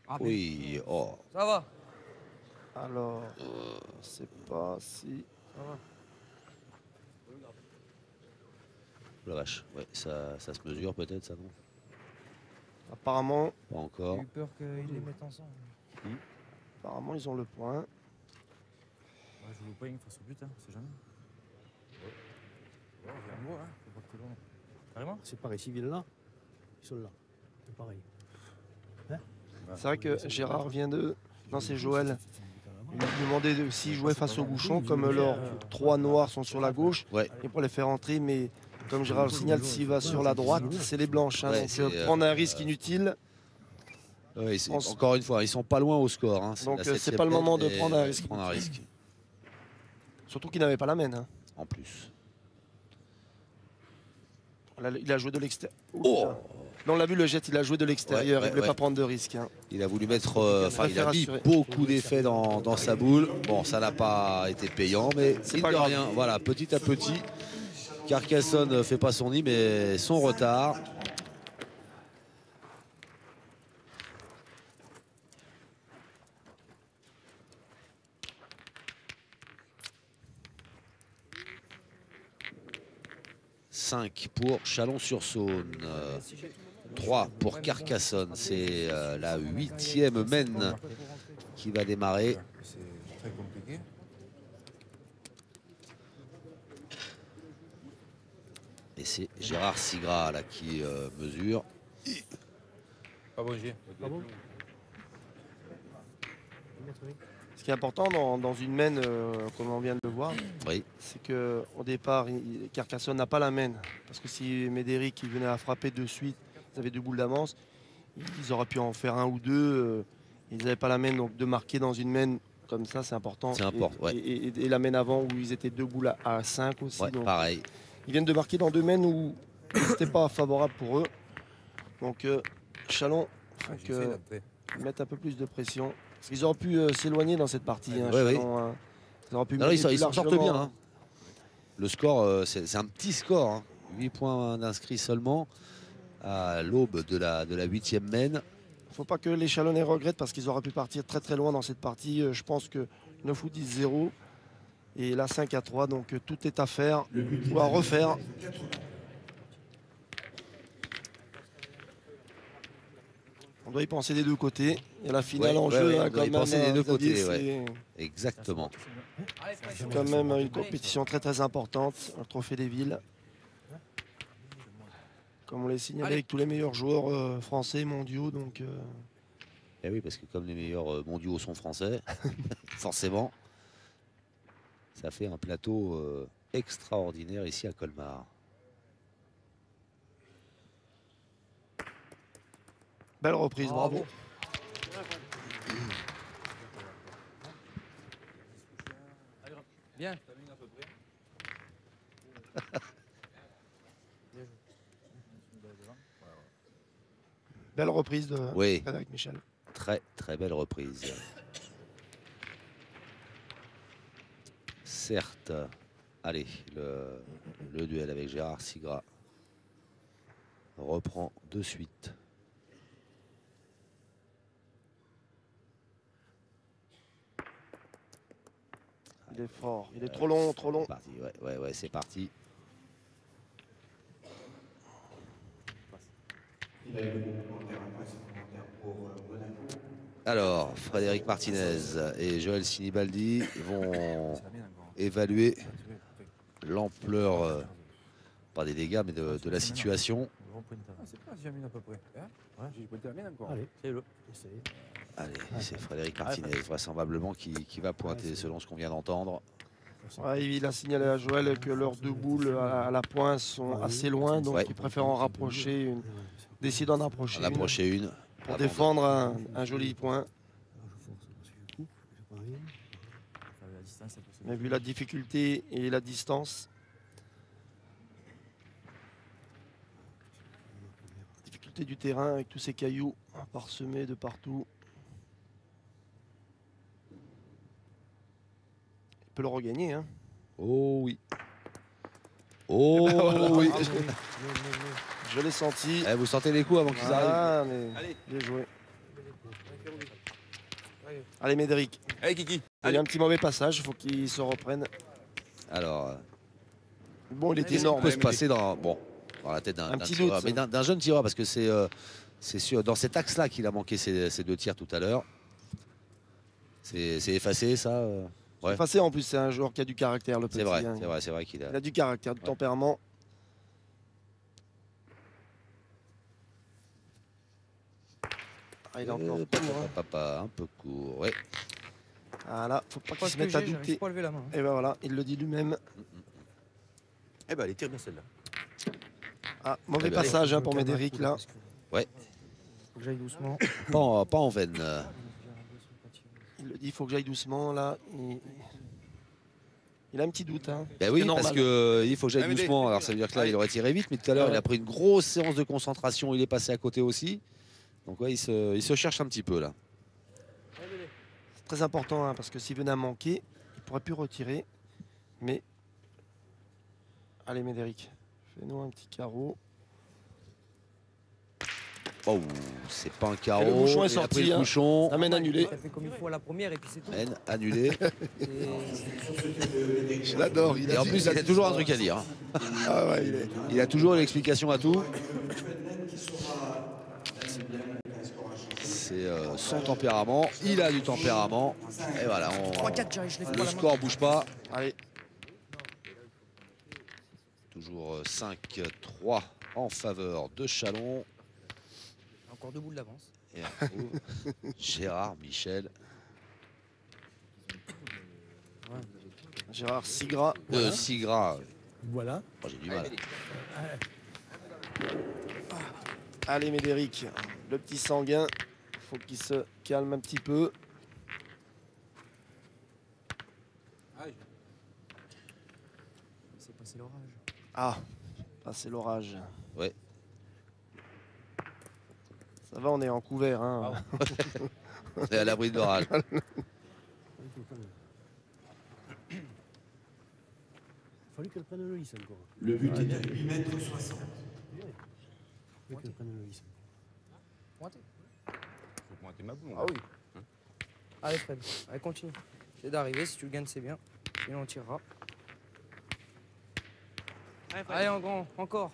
Ah, bien. Oui. Oh. Ça va. Alors, c'est pas si. La vache. Ouais, ça se mesure peut-être ça non? Apparemment, Pas encore. J'ai eu peur qu'ils les mettent ensemble. apparemment, ils ont le point. Ouais, je joue pas une face au but, hein, c'est jamais. Ouais, viens me voir, hein, faut pas que t'es loin. Carrément. C'est pareil, s'ils viennent là, ils sont là. C'est pareil. C'est vrai que Gérard vient de. Non, c'est Joël. Il lui demandait s'il jouait face au bouchon, comme leurs 3 noirs sont sur la gauche, Ouais. et pour les faire entrer. Mais comme Gérard le signale, s'il va sur la droite, c'est les blanches. Hein, Ouais, donc c'est, prendre un risque inutile. Ouais, On- encore une fois, ils sont pas loin au score. Hein. Donc, la c'est septième pas le moment mène de et, prendre un risque. prendre un risque. Surtout qu'il n'avait pas la main. Hein. En plus. Là, il a joué de l'extérieur. Oh, Non, on l'a vu le jet, il a joué de l'extérieur. Ouais, Il ne voulait ouais. pas prendre de risque. Hein. il a voulu mettre. Enfin, il a mis assurer. beaucoup d'effets dans sa boule. Bon, ça n'a pas été payant, mais C'est mine pas de grave. rien. Voilà, petit à petit, Carcassonne ne fait pas son nid, mais son retard. « 5 pour Chalon-sur-Saône, 3 pour Carcassonne. C'est la 8e mène qui va démarrer. C'est très compliqué. Et c'est Gérard Sigras là, qui mesure. Pas bon, J. Ah bon? Ce qui est important dans une main, comme on vient de le voir, Oui, c'est qu'au départ, Carcassonne n'a pas la main. Parce que si Médéric il venait à frapper de suite, ils avaient 2 boules d'avance, ils auraient pu en faire 1 ou 2. Ils n'avaient pas la main, donc de marquer dans une main comme ça, c'est important. C'est important, ouais. Et la main avant, où ils étaient 2 boules à 5 aussi. ouais, donc, pareil. ils viennent de marquer dans 2 mains où c'était pas favorable pour eux. Donc Chalon, faut J'essaie d'après. mettre un peu plus de pression. Parce qu'ils auraient pu s'éloigner dans cette partie. Hein, Ouais, Chalon, hein. Ils auraient pu Non, mener ils plus s'en sortent largement. bien. Hein. Le score, c'est un petit score. Hein. 8 points d'inscrits seulement à l'aube de la 8e mène. Faut pas que les Chalonnais regrettent parce qu'ils auraient pu partir très très loin dans cette partie. Je pense que 9 ou 10-0 et là 5-3. Donc tout est à faire ou à refaire. On doit y penser des 2 côtés. Il y a la finale Ouais, en ouais, jeu. ouais, hein, on doit y quand penser même, des 2 Xavier, côtés. c'est Exactement. Allez, fraîche. quand même une compétition très très importante. Un trophée des villes. Comme on l'a signalé Allez. avec tous les meilleurs joueurs français, mondiaux. Donc Et oui, parce que comme les meilleurs mondiaux sont français, forcément, ça fait un plateau extraordinaire ici à Colmar. belle reprise, bravo. Bien. Belle reprise de Oui. Frédéric Michel. Très très belle reprise. Certes, allez, le duel avec Gérard Sigras reprend de suite. Il est fort, il est trop long, trop long. C'est parti, ouais, c'est parti. Il a eu le bon commentaire, un point supplémentaire pour Monaco. Alors, Frédéric Martinez et Joël Sinibaldi vont Ça va bien encore. évaluer Ah, tu veux, ok. l'ampleur, pas des dégâts, mais de la situation. Grand pointeur. Ah, c'est pas si à peu près. Hein ouais. J'ai pointé la mienne encore. Allez, C'est-le. essayez. Allez, c'est Frédéric Martinez, vraisemblablement, qui va pointer selon ce qu'on vient d'entendre. Ouais, il a signalé à Joël que leurs deux boules à la pointe sont assez loin, donc Ouais. il préfère en rapprocher une. Décide d'en approcher On une approchait une. pour Avant défendre un joli point. Alors je force parce que je coupe, je prends rien. La distance, ça peut se Mais vu la difficulté et la distance, difficulté du terrain avec tous ces cailloux parsemés de partout. Il peut le regagner, hein. Oh oui. Oh oui. Je l'ai senti. Eh, vous sentez les coups avant qu'ils arrivent. Ah, mais Allez. bien joué. Allez, Médéric. Allez, Kiki. Il y a un petit mauvais passage, il faut qu'il se reprenne. Alors, Bon, il était qu'est-ce qui énorme. peut se passer dans la tête d'un Un petit tireur, doute, mais d'un jeune tireur, parce que c'est sûr, dans cet axe-là qu'il a manqué ces deux tirs tout à l'heure. C'est effacé, ça ouais. Effacé, en plus, c'est un joueur qui a du caractère, le petit. C'est vrai, hein. c'est vrai qu'il a. Il a du caractère, du Ouais. tempérament. Ah, il est encore court, hein. Un peu court, ouais. Voilà, faut pas Pas qu'il ce se que mette à j'ai, j'arrive douter. pas à lever la main. Et ben voilà, il le dit lui-même. Eh ben, elle tire bien celle-là. Ah, mauvais Eh ben, passage hein, pour Je me calme un Médéric coup, là. parce que Ouais. Faut que j'aille doucement. Pas en veine. Il le dit, il faut que j'aille doucement là. Il a un petit doute. Hein. Ben oui, C'est normal. parce que il faut que j'aille Ah, mais doucement. Alors ça veut dire que là, Allez. il aurait tiré vite, mais tout à l'heure, Ouais. il a pris une grosse séance de concentration. Il est passé à côté aussi. Donc ouais, il se cherche un petit peu là. C'est très important hein, parce que s'il venait à manquer, il pourrait plus retirer. Mais allez Médéric, fais-nous un petit carreau. Oh, c'est pas un carreau. Et le bouchon est il a sorti, pris le hein. bouchon. Amène annulé. Ça fait comme il faut à la première et puis c'est tout. Haine, annulé. Je l'adore. Et en plus, il a toujours un truc à dire. Ah ouais, il est. Il a toujours une explication à tout. C'est son tempérament. Il a du tempérament. Et voilà, 3-4, j'arrive, je lève pas le la main. score bouge pas. Allez, Toujours 5-3 en faveur de Chalon. Encore 2 boules d'avance. Et on retrouve Gérard Michel. Gérard Sigras. Sigras. Voilà. Oh, j'ai du mal. Allez Médéric, le petit sanguin. Faut qu'il se calme un petit peu. C'est passé l'orage. Ah, c'est l'orage. Ouais. Ça va, on est en couvert. Hein. On est à l'abri de l'orage. Il fallu qu'elle prenne le lisse encore. Le but est à 8 mètres 60. Il fallait qu'elle prenne le lisse. Pointez. Faut pointer ma boule. Ah oui. Allez Fred, allez continue. C'est d'arriver, si tu le gagnes c'est bien. Sinon on tirera. Allez en grand, encore.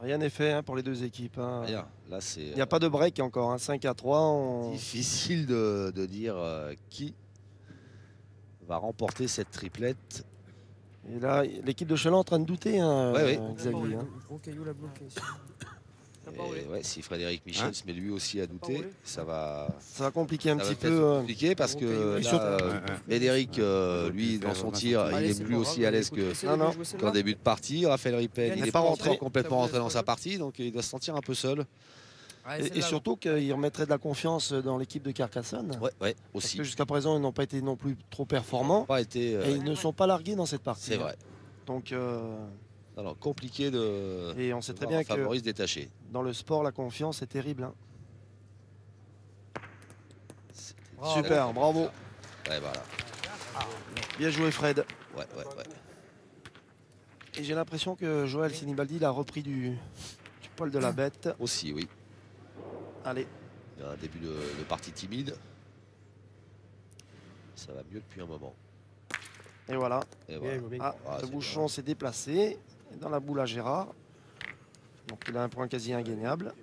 Rien n'est fait hein, pour les deux équipes. Hein. Rien. Là, c'est Il n'y a pas de break encore. Hein. 5-3. On... difficile de dire qui va remporter cette triplette. Et là, l'équipe de Chalon est en train de douter, hein, Ouais, Xavier. Hein. Le gros caillou l'a bloqué. ici. Et ouais, si Frédéric Michel se met lui aussi à douter, ça va Ça va compliquer un ça va petit peut-être peu. se compliquer parce que caillou. là, Médéric, lui, dans son tir, il Allez, est c'est plus pas aussi grave, à l'aise écoute, que essayez de Non, non. jouer celle-là. qu'en début de partie. Raphaël Rippel, Il il n'est n'est pas pas rentré. encore complètement Ça vous rentré dans laisse sa partie, donc il doit se sentir un peu seul. Ouais, Et celle-là, surtout qu'il remettrait de la confiance dans l'équipe de Carcassonne. Ouais, ouais, Parce aussi. que jusqu'à présent, ils n'ont pas été non plus trop performants. Pas été. Et ils ne sont pas largués dans cette partie. C'est vrai. Donc, Alors, compliqué de. et on sait de très voir bien un que favori se détacher. dans le sport, la confiance est terrible. Hein. Bravo. Super, bravo. Ouais, voilà. Bien joué, Fred. Ouais, ouais, ouais. Et j'ai l'impression que Joël Sinibaldi il a repris du poil de la bête. Aussi, oui. Allez, Il y a un début de partie timide. Ça va mieux depuis un moment. et voilà. Et voilà. Ah, Ah, le c'est bouchon s'est déplacé dans la boule à Gérard. Donc il a un point quasi ingagnable.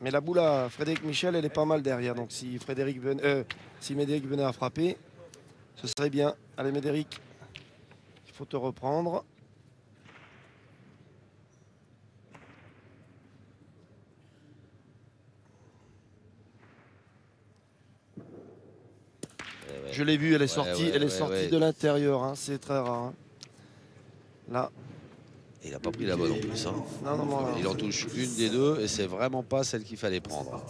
Mais la boule à Frédéric Michel, elle est pas mal derrière. Donc si Médéric venait à frapper, ce serait bien. Allez Médéric, il faut te reprendre. ouais. Je l'ai vue, elle est Ouais, sortie, ouais, elle est ouais, sortie ouais. de l'intérieur. Hein. C'est très rare. Hein. Là, Il n'a pas pris la bonne en plus. Hein. non. Il en touche une des deux et c'est vraiment pas celle qu'il fallait prendre.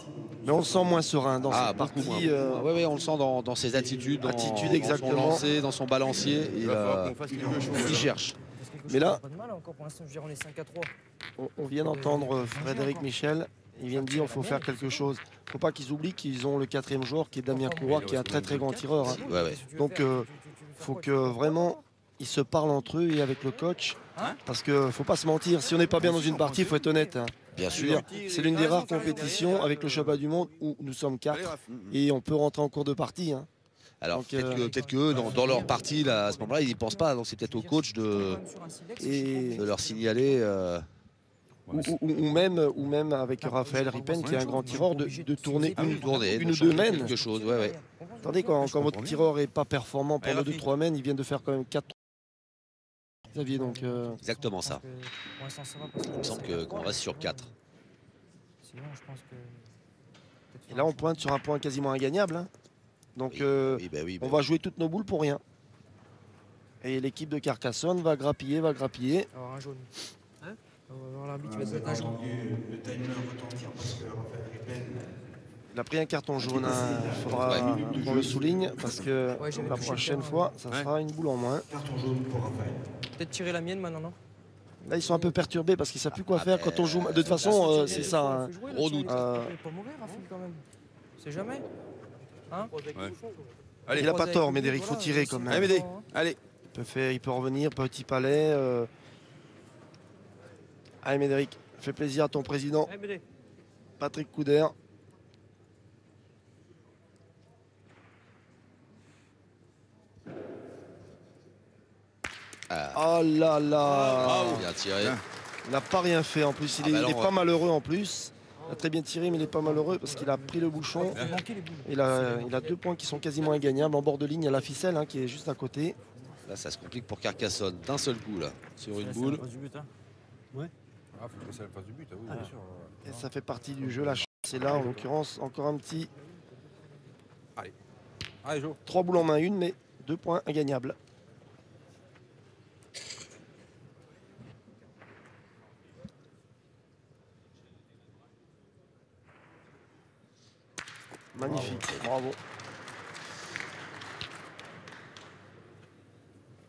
Mais on le sent moins serein dans cette beaucoup partie. moins. Ouais, ouais, on le sent dans ses attitudes, Attitude, dans exactement. son lancer, dans son balancier. Il va falloir qu'on fasse quelque chose. Il cherche. Parce que Mais là- pas de mal encore pour l'instant, je veux dire, on est 5 à 3. On vient d'entendre Frédéric Michel. Il vient de dire qu'il faut faire quelque chose. Il ne faut pas qu'ils oublient qu'ils ont le 4e joueur qui est Damien Courroy, qui est un très très grand tireur. Hein. Ouais, ouais. Donc, faut que vraiment ils se parlent entre eux et avec le coach. Parce qu'il ne faut pas se mentir. Si on n'est pas bien dans une partie, il faut être honnête. Hein. Bien Je veux sûr. dire, c'est l'une des rares compétitions avec le championnat du monde où nous sommes 4 et on peut rentrer en cours de partie. Hein. Alors Donc, peut-être que eux, dans leur partie, là, à ce moment-là, ils n'y pensent pas. Donc c'est peut-être au coach de Et leur signaler. ou même avec Raphaël Ripen, qui est un grand tireur, de tourner une Tourner, ou de deux changer mènes. quelque chose. Ouais, ouais. Attendez, quand votre tireur n'est pas performant pendant 2-3 mènes, il vient de faire quand même 4 Xavier, donc Exactement ça. Il me semble qu'on reste sur 4. Sinon, je pense que. et là on pointe sur un point quasiment ingagnable. Hein. Donc Oui, bah oui, bah on va jouer toutes nos boules pour rien. Et l'équipe de Carcassonne va grappiller. Alors un jaune. Hein on va voir l'arbitre, il va se mettre un jaune. Le timer retentir parce que Raphaël Ripen Il a pris un carton jaune. Hein. Il faudra qu'on le souligne parce que Ouais, j'ai la même touché prochaine le terrain, fois, ça sera une boule en moins. carton jaune pour Raphaël. Peut-être tirer la mienne maintenant, non? Là ils sont un peu perturbés parce qu'ils ne savent plus quoi faire quand on joue. De toute façon, c'est ça. Hein. Gros doute. Il est pas mauvais, Raphaël, quand même. C'est jamais. Hein? Allez, Il n'a pas Avec tort, le Médéric, il but, faut voilà, tirer c'est quand même. Allez, Médé. important, hein. Allez. Il peut revenir, petit palais. Allez Médéric, fais plaisir à ton président, Patrick Couder. Oh là là, Bien tiré. il n'a pas rien fait en plus, il est pas malheureux en plus. Il a très bien tiré mais il n'est pas malheureux parce qu'il a pris le bouchon. Il manquait les boules. Il a 2 points qui sont quasiment ingagnables. En bord de ligne, il y a la ficelle hein, qui est juste à côté. Là, ça se complique pour Carcassonne d'un seul coup, là, sur une boule. Ah, faut que ça fasse du but, ah oui, bien sûr. Et ça fait partie du jeu. La chance est là en l'occurrence. Encore un petit Allez, Jo. 3 boules en main, une, mais 2 points ingagnables. Magnifique, bravo.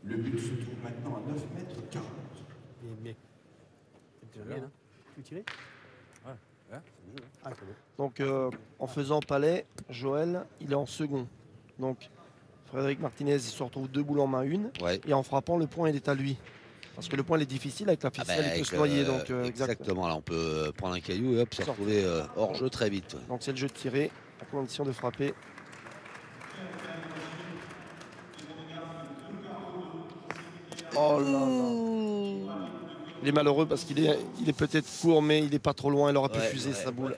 Le but se trouve maintenant à 9 mètres 40. Mais tu veux tirer Ouais, c'est le jeu. Ah, c'est bon. Donc en faisant palais, Joël, il est en second. Donc Frédéric Martinez, il se retrouve 2 boules en main, une. Ouais. Et en frappant, le point il est à lui. Parce que le point il est difficile avec la Ah ficelle, bah, il peut avec, se noyer. Donc, exactement, là on peut prendre un caillou et hop, se retrouver hors jeu très vite. Donc c'est le jeu de tirer, à condition de frapper. Oh là là. Il est malheureux parce qu'il est peut-être court, mais il n'est pas trop loin. Il aurait pu fuser sa boule.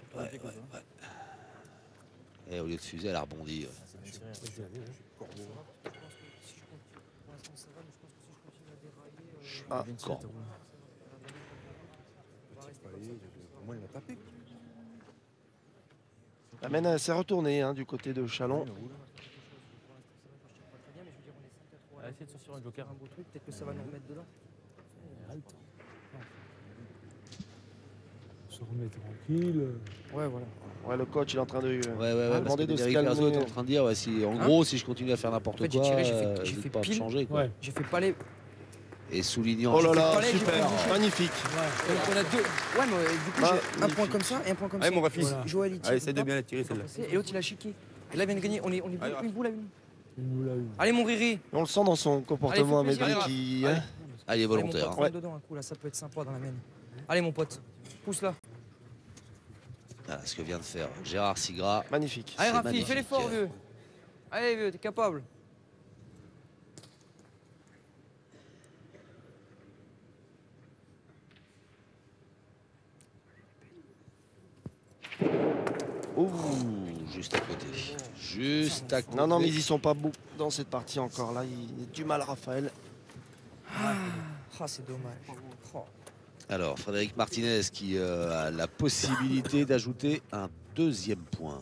Et au lieu de fuser, elle a rebondi. Ah, Encore. Au moins, il l'a tapé. la mène s'est retournée hein, du côté de Chalon. On va essayer de sortir un joker, un beau truc, peut-être que ça va nous remettre dedans. se remet tranquille. Ouais, voilà. Ouais, le coach il est en train de Ouais, parce demander que de se Médéric Verzo est calmer. en train de dire, ouais, si, en Hein gros, si je continue à faire n'importe En fait, j'ai quoi, tiré, j'ai n'hésite fait pas à me pile. changer. Quoi. Ouais. J'ai fait pas les. Et soulignant. Oh là là, Fallait, j'ai super, fait bouger. magnifique. Donc on a deux. Ouais, mais du coup, j'ai un Magnifique. point comme ça et un point comme Allez, ça. mon Rafi. Voilà. Joël, il tire. Allez, essaie de bien la tirer, il celle-là. passait, et l'autre, il a chiqué. Et là, il vient de gagner. On est Allez, une boule à une. Une boule à une. Allez, mon Riri. On le sent dans son comportement, Allez, fais Médéric plaisir. qui. hein, Ah, il est Allez, mon volontaire. pote, hein. rentre dedans un coup, là, ça peut être sympa dans la main. Allez, mon pote. Pousse là. Voilà ce que vient de faire Gérard Sigras. magnifique. Allez, C'est Rafi, magnifique. fais l'effort, vieux. Allez, vieux, t'es capable. Ouh, juste à côté. Juste à côté. Non, non, mais ils y sont pas beaucoup dans cette partie encore. Là, il y a du mal, Raphaël. Ah, c'est dommage. Oh. Alors, Frédéric Martinez qui a la possibilité d'ajouter un deuxième point.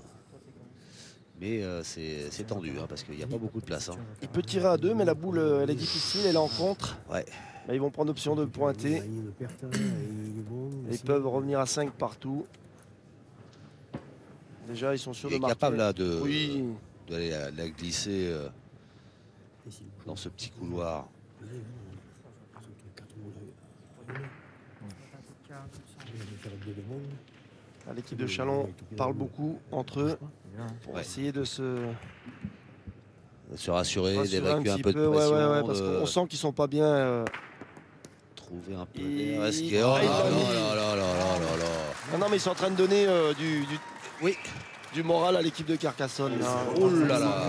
Mais c'est tendu hein, parce qu'il n'y a pas beaucoup de place. Hein. Il peut tirer à deux, mais la boule, elle est difficile, elle est en contre. Ouais. Là, ils vont prendre l'option de pointer. Il y a une perte, il est bon. Ils peuvent revenir à 5 partout. Déjà, ils sont sûrs Il de est marquer. capable là Oui, d'aller la glisser dans ce petit couloir. là, l'équipe de Chalon parle beaucoup entre eux pour Ouais. essayer de se Se rassurer, rassurer d'évacuer un petit peu de peu. Ouais, pression, ouais, parce de qu'on sent qu'ils sont pas bien. trouver un peu Et- d'air. Est-ce que- Ah, Oh il là l'a mis. là là là là là là. Ah non, mais ils sont en train de donner Oui. du moral à l'équipe de Carcassonne. Là. Oh là là.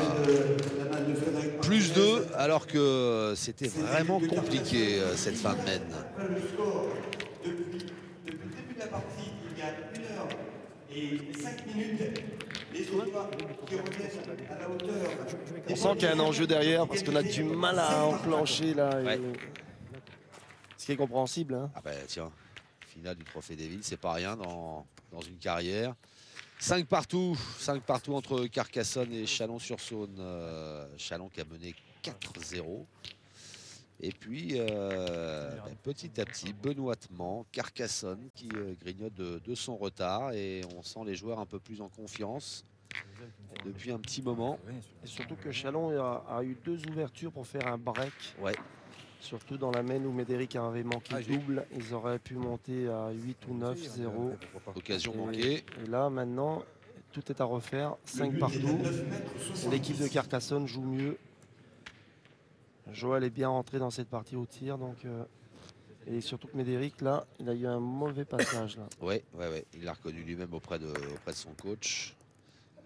Plus 2, alors que c'était vraiment compliqué cette fin de mène. Le score depuis le début de la partie, il y a 1 heure et 5 minutes. Les Audois qui reviennent à la hauteur. On sent qu'il y a un enjeu derrière parce qu'on a du mal à enclencher là. Ouais. Ce qui est compréhensible. Hein. Ah ben tiens, finale du Trophée des Villes, c'est pas rien dans une carrière. 5 partout entre Carcassonne et Chalon-sur-Saône. Chalon qui a mené 4-0. Et puis, petit à petit, benoîtement, Carcassonne qui grignote de son retard. Et on sent les joueurs un peu plus en confiance depuis un petit moment. Et surtout que Chalon a eu 2 ouvertures pour faire un break. Ouais. Surtout dans la main où Médéric avait manqué double. Ils auraient pu monter à 8 ou 9-0. Occasion manquée. Et là, maintenant, tout est à refaire. 5 partout. L'équipe de Carcassonne joue mieux. Joël est bien rentré dans cette partie au tir. Donc, et surtout que Médéric, là, il a eu un mauvais passage. Là. Ouais. Il l'a reconnu lui-même auprès de son coach.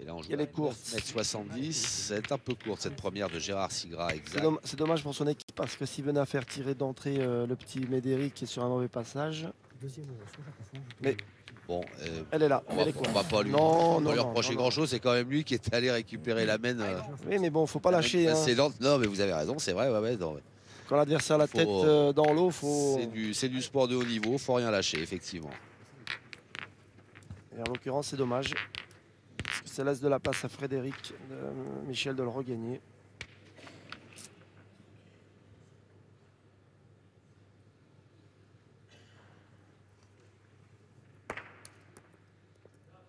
Et là, on joue Elle est à courte. 9,70. C'est un peu court cette première de Gérard Sigras, exact. C'est dommage pour son équipe parce que s'il venait à faire tirer d'entrée le petit Médéric qui est sur un mauvais passage, mais Bon, elle est là. on Elle est va pas lui, Non, on va non, pas lui non, reprocher non, non. grand-chose. C'est quand même lui qui est allé récupérer la mène. Oui, mais bon, faut pas lâcher. Hein. Précédente. Non, mais vous avez raison, c'est vrai. Non, Quand l'adversaire a la Faut- tête dans l'eau, faut. c'est du sport de haut niveau, faut rien lâcher, effectivement. Et en l'occurrence, c'est dommage. Parce que ça laisse de la place à Frédéric, Michel de le regagner.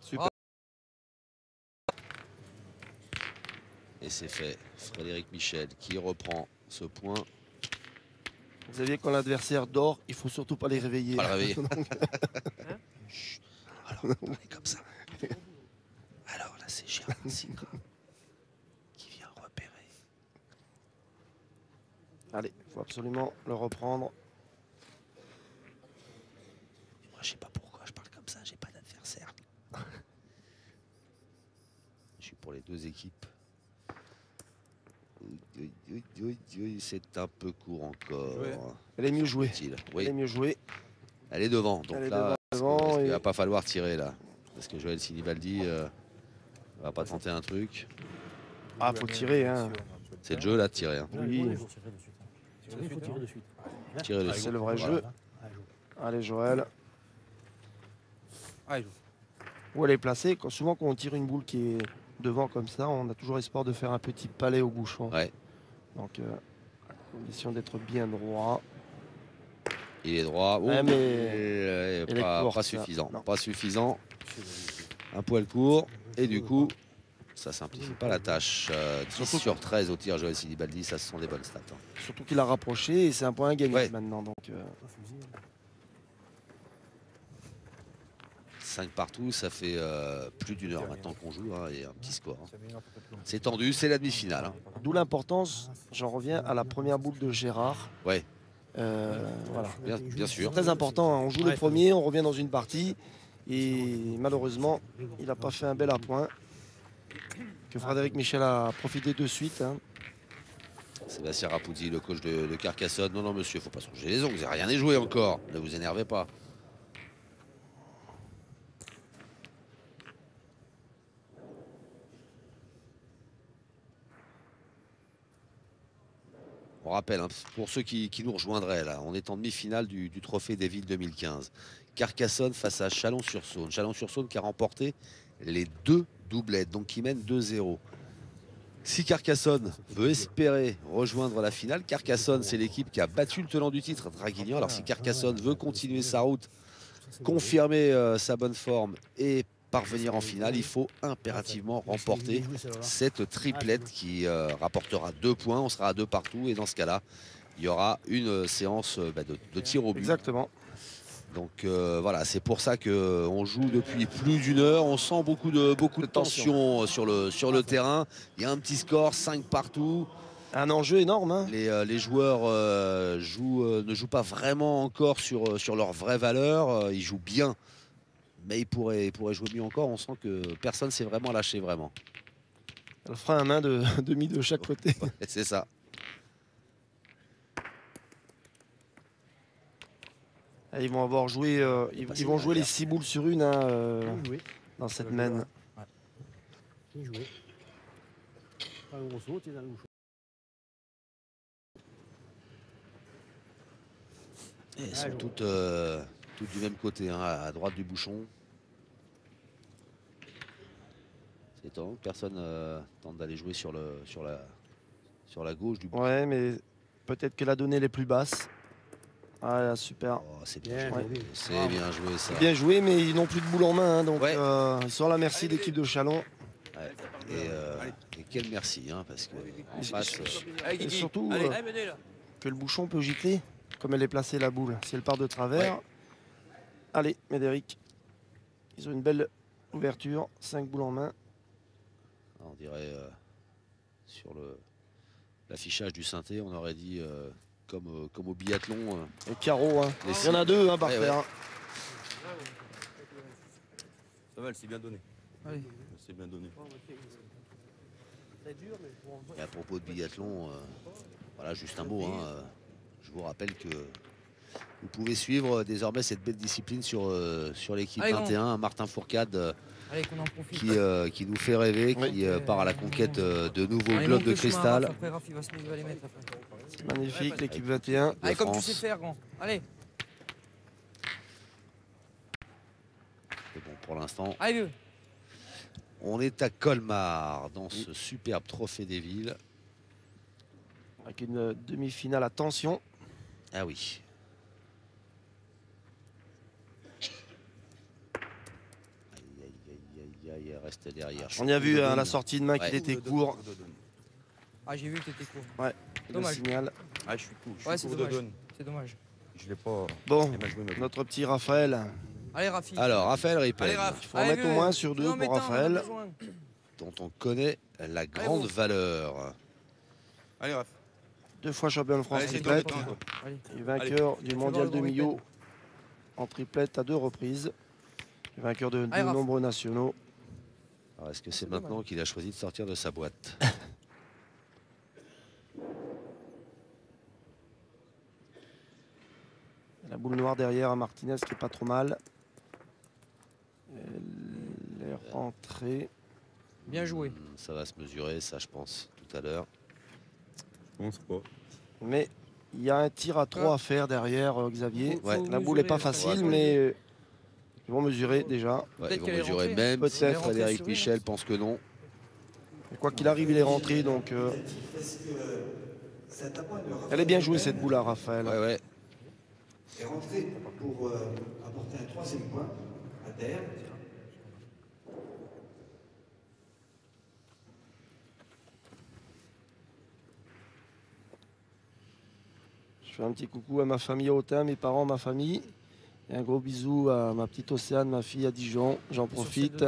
Super. Et c'est fait. Frédéric Michel qui reprend ce point. Vous savez, quand l'adversaire dort, il faut surtout pas les réveiller. Pas le réveiller. Chut. Alors, on est comme ça. Alors là, c'est Gérard Sigras qui vient repérer. Allez, il faut absolument le reprendre. Moi, je sais pas pourquoi je parle comme ça, j'ai pas d'adversaire. Je suis pour les deux équipes. C'est un peu court encore. Elle est mieux jouée. Oui, Elle est mieux jouée. elle est devant. Donc Elle est là, devant, il et- va pas falloir tirer là. Parce que Joël Sinibaldi va pas tenter un truc. Ah, faut tirer. Hein. C'est le jeu là de tirer. Hein. Oui, Il faut tirer de suite. Tirer dessus. c'est le vrai Voilà. jeu. Allez, Joël. Allez, Où elle est placée. Souvent, quand on tire une boule qui est devant comme ça, on a toujours espoir de faire un petit palais au bouchon. Ouais. Donc, à condition d'être bien droit. Il est droit. Oh, Ouais, mais elle est pas courte, là. suffisant. Non. Pas suffisant. Un poil court. Et du coup, ça simplifie pas la tâche. 10 sur 13 au tir, Joël Silibaldi, ça ce sont des bonnes stats. Hein. Surtout qu'il a rapproché et c'est un point à gagner Ouais. maintenant. Donc, 5 partout, ça fait plus d'une heure maintenant qu'on joue hein, et un petit score. Hein. C'est tendu, c'est la demi-finale. Hein. d'où l'importance, j'en reviens à la première boule de Gérard. Ouais, Voilà. bien sûr. Très important, hein. On joue le premier, on revient dans une partie et malheureusement, il n'a pas fait un bel appoint que Frédéric Michel a profité de suite. Hein. Sébastien Rapuzzi, le coach de Carcassonne. Non, non, monsieur, faut pas se ronger les ongles, rien n'est joué encore. Ne vous énervez pas. On rappelle, hein, pour ceux qui nous rejoindraient, là, on est en demi-finale du Trophée des Villes 2015. Carcassonne face à Chalon-sur-Saône. Chalon-sur-Saône qui a remporté les 2 doublettes, donc qui mène 2-0. Si Carcassonne veut espérer rejoindre la finale, Carcassonne, c'est l'équipe qui a battu le tenant du titre, Draguignan. Alors si Carcassonne veut continuer sa route, confirmer sa bonne forme et parvenir en finale, il faut impérativement remporter cette triplette qui rapportera 2 points. On sera à 2 partout et dans ce cas-là, il y aura une séance de tir au but. Exactement. Donc voilà, c'est pour ça qu'on joue depuis plus d'une heure. On sent beaucoup de tension sur le terrain. Il y a un petit score, 5 partout. Un enjeu énorme. Hein. Les joueurs ne jouent pas vraiment encore sur leur vraie valeur. Ils jouent bien, mais ils pourraient jouer mieux encore. On sent que personne s'est vraiment lâché, vraiment. Elle fera un main de demi de chaque côté. Ouais, c'est ça. Ils vont avoir joué, ils vont jouer les 6 boules sur une hein, dans cette main. Bien joué. Pas un gros saut, tu es dans le bouchon. Et elles sont toutes du même côté, hein, à droite du bouchon. C'est étonnant, personne tente d'aller jouer sur la gauche du bouchon. Ouais, mais peut-être que la donnée est plus basse. Ah, super. Oh, c'est bien, Bien joué. joué. C'est bien joué ça. Bien joué, mais ils n'ont plus de boule en main. Hein, donc Ouais. ils sont à la merci de l'équipe de Chalon. Ouais. Et quel merci, hein, parce que en face, Et surtout Allez, menez là. que le bouchon peut gicler, comme elle est placée la boule. Si elle part de travers. Ouais. Allez, Médéric. Ils ont une belle ouverture. 5 boules en main. on dirait sur l'affichage du synthé, on aurait dit comme au biathlon. Et carreau, hein. Les Il y en a 2 hein, par Ouais, terre. ouais. Ça va, elle s'est bien donnée. Allez. Elle s'est bien donnée. Et à propos de biathlon, voilà, juste un mot. Hein, je vous rappelle que vous pouvez suivre désormais cette belle discipline sur l'équipe Allez, 21. Martin Fourcade Allez, qu'on en profite. qui nous fait rêver, qui part à la conquête de nouveaux Allez, globes monte de le chemin, cristal. Raph, après, Raph, il va les mettre après. Magnifique, l'équipe 21. Allez, comme tu France. sais faire, grand. Allez, Et bon, pour l'instant, allez, vieux. on est à Colmar dans ce superbe trophée des villes. Avec une demi-finale à tension. Ah oui. Aïe, elle reste derrière. On y a vu à la sortie de main Ouais. qu'il était court. Ah, j'ai vu que t'étais court. Le Dommage. signal. Ah, je suis cool. Je Ouais, suis c'est court de dommage. donne. C'est dommage. Je l'ai pas. Bon, j'ai mal joué, mais bon. notre petit Raphaël. Allez, Rafi. Alors, Raphaël Rippel, Allez, Raph. Il faut en mettre au moins sur 2 Non, mais pour attends, on en a Raphaël. besoin. dont on connaît la grande bon. valeur. Allez, Raph. 2 fois champion de France Allez, c'est triplette. toi, toi. Allez. Et vainqueur du Fais mondial voir de le Millau en triplette à 2 reprises. Et vainqueur de Allez, Raph. nombreux nationaux. Alors, est-ce que c'est maintenant qu'il a choisi de sortir de sa boîte? La boule noire derrière à Martinez qui est pas trop mal. Elle est rentrée. Bien joué. Ça va se mesurer, ça, je pense, tout à l'heure. Je pense pas. Mais il y a un tir à 3 à faire derrière Xavier. Ouais. La boule n'est pas mesurer, facile, ouais. mais ils vont mesurer déjà. Ouais, Peut-être ils vont qu'elle est mesurer rentrée. même Peut-être. si Elle est rentrée Frédéric sur une. Michel pense que non. Et quoi qu'il arrive, il est rentré. Donc, elle est bien jouée cette boule à Raphaël. Ouais, ouais. est rentré pour apporter un troisième point à terre. Je fais un petit coucou à ma famille à Autun, mes parents, ma famille. Et un gros bisou à ma petite Océane, ma fille à Dijon. J'en profite.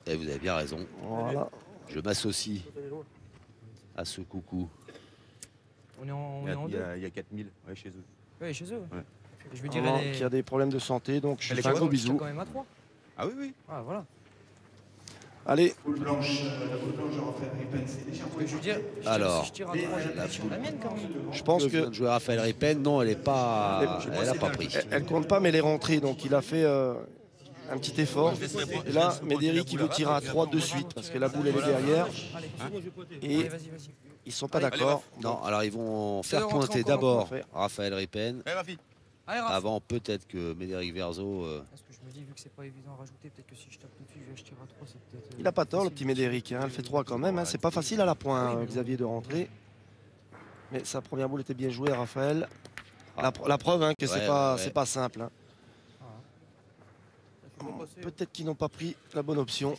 Et vous avez bien raison. Voilà. Je m'associe à ce coucou. On est en Il y deux. a 4000 ouais, chez eux. Oui, chez eux. Ouais. Je veux Vraiment, dire, qui a des problèmes de santé, donc je Elle fais est un gros quoi, bisou. quand même à 3. Ah oui, oui. Ah, voilà. Allez, Boule blanche de Raphaël Ripen, c'est déjà pour Je veux dire, Alors, si je tire à 3, j'ai sur la mienne quand même. je pense Que vient que de jouer Raphaël Ripen, non, elle n'a pas pris. elle compte pas, mais elle est rentrée, donc il a fait un petit effort. Et là, Médéric, il veut tirer à 3 de suite, parce que la boule, elle est derrière. Allez, Et allez, vas-y. ils sont pas d'accord. Non, alors ils vont faire Deux rentrées pointer encore, d'abord encore. Raphaël Ripen, Allez, ma fille. Allez, Raph. avant peut-être que Médéric Verzo. Parce que je me dis, vu que c'est pas évident à rajouter, peut-être que si je tape tout de suite, je tire à 3, c'est peut-être. Il a pas tort, le petit Médéric. Hein. Elle fait 3 quand même. Hein. C'est pas facile à la pointe, Xavier, de rentrer. Mais sa première boule était bien jouée, Raphaël. La preuve hein, que Ouais, c'est pas simple. Hein. Peut-être qu'ils n'ont pas pris la bonne option.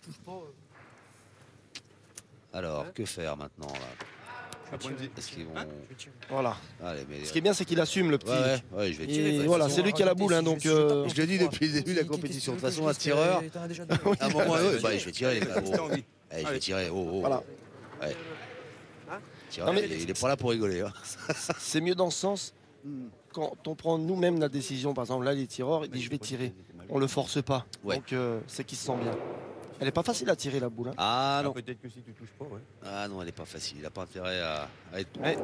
Alors, que faire maintenant là Est-ce qu'ils vont. Voilà. Allez, mais. Ce qui est bien, c'est qu'il assume le petit. Ouais, je vais tirer. Et voilà, c'est lui qui a la boule. Hein, donc, Je le dis depuis le début de la compétition. De toute façon, un tireur, à un moment, je vais tirer. Allez, je vais tirer. Oh. Voilà. Ouais. Tirer, Non, mais- il est pas là pour rigoler. Hein. C'est mieux dans ce sens. Quand on prend nous-mêmes la décision, par exemple, là, les tireurs, il dit je vais tirer. On le force pas. Ouais. Donc, c'est qu'il se sent bien. Elle est pas facile à tirer, la boule. Hein. Ah non. Peut-être que si tu touches pas, ouais. Ah non, elle n'est pas facile. Il n'a pas intérêt à être. Ouais.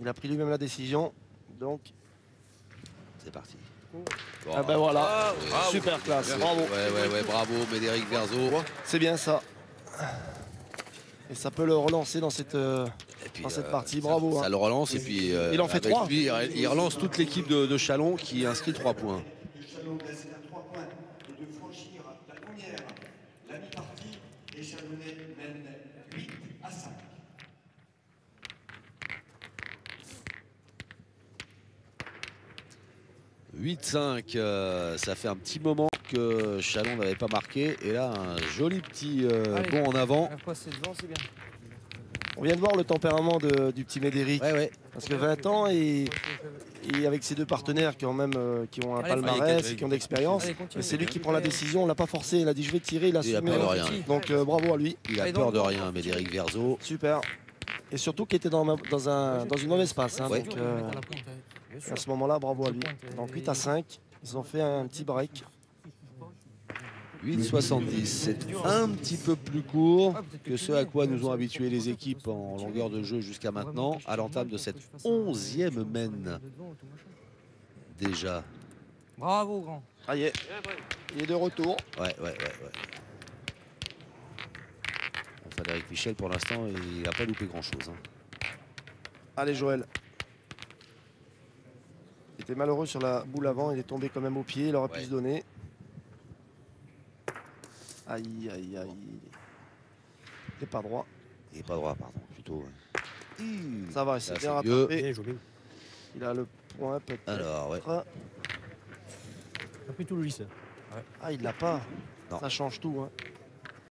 Il a pris lui-même la décision. Donc, C'est parti. ah ben voilà. Ah, Super classe. Bravo. Ouais, bravo, Médéric Verzo. C'est bien ça. Et ça peut le relancer dans cette, Et puis, dans cette partie. ça- Bravo. Ça hein. le relance et puis Il en fait avec 3. lui, il relance toute l'équipe de Chalon qui inscrit 3 points. de Chalon reste à 3 points et de franchir la première, la mi-partie. Les Chalonnais mènent 8 à 5. « 8-5, ça fait un petit moment que Chalon n'avait pas marqué. Et là, un joli petit Allez. bond en avant. Passer devant, c'est bien. On vient de voir le tempérament du petit Médéric. Ouais. Parce que 20 ans et avec ses deux partenaires qui ont même qui ont un Allez, palmarès et qui ont de l'expérience. Allez, continue. C'est lui qui prend la décision. On l'a pas forcé. Il a dit je vais tirer. Il a Il a assumé. peur de rien. Donc bravo à lui. Il a Allez, peur donc, de rien, Médéric Verzo. Super. Et surtout qu'il était dans une mauvaise passe. Hein, Ouais. donc, à ce moment-là, bravo à lui. Donc 8 à 5. Ils ont fait un petit break. 8,70, c'est un petit peu plus court que ce à quoi nous ont habitués les équipes en longueur de jeu jusqu'à maintenant, à l'entame de cette 11e mène déjà. Bravo, grand. Ah, il est de retour. Ouais. Frédéric Michel, pour l'instant, il n'a pas loupé grand-chose. Hein. Allez, Joël. Il était malheureux sur la boule avant. Il est tombé quand même au pied. Il aurait pu se donner. Aïe. Il n'est pas droit. Il n'est pas droit, pardon, plutôt. Ça va, il s'est Là, bien c'est mieux. rattrapé. Bien joué. Il a le point peut-être. Alors, ouais. T'as pris tout le lisse. Ah, il l'a pas. Non. Ça change tout. Hein.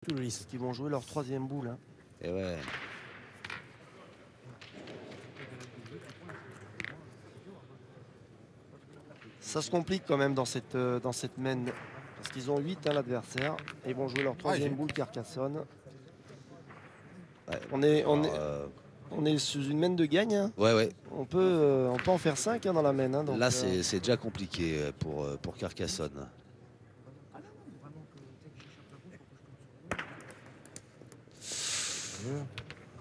Tout le lisse. Parce qu'ils vont jouer leur troisième boule. Hein. Et ouais. Ça se complique quand même dans cette mène. Parce qu'ils ont 8 à l'adversaire. Et ils vont jouer leur troisième boule Carcassonne. Ouais. On est Alors, sous une mène de gagne. Hein. ouais. On peut en faire 5 hein, dans la mène. Hein, donc, Là, c'est déjà compliqué pour Carcassonne.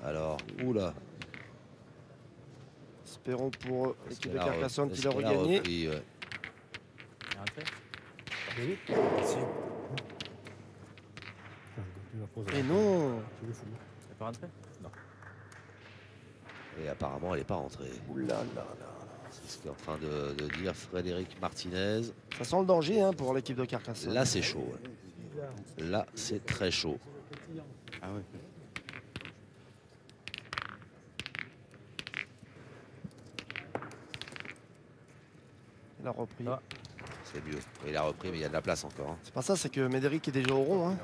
Alors, oula. espérons pour l'équipe de Est-ce qu'elle a Carcassonne est-ce qu'il a qu'elle a regagné. repris, ouais. Il est rentré. Bien vu. Merci. Tu vas poser Et la- non. Tu le fous. Elle peut rentrer? Non. Et apparemment, elle n'est pas rentrée. Ouh là là là. C'est ce qu'est en train de dire Frédéric Martinez. Ça sent le danger hein, pour l'équipe de Carcassonne. Là, c'est chaud. Ouais. Là, c'est très chaud. Ah ouais. Il a repris. Ah. C'est mieux. Il a repris, mais il y a de la place encore. Hein. C'est pas ça, c'est que Médéric est déjà au rond. Hein.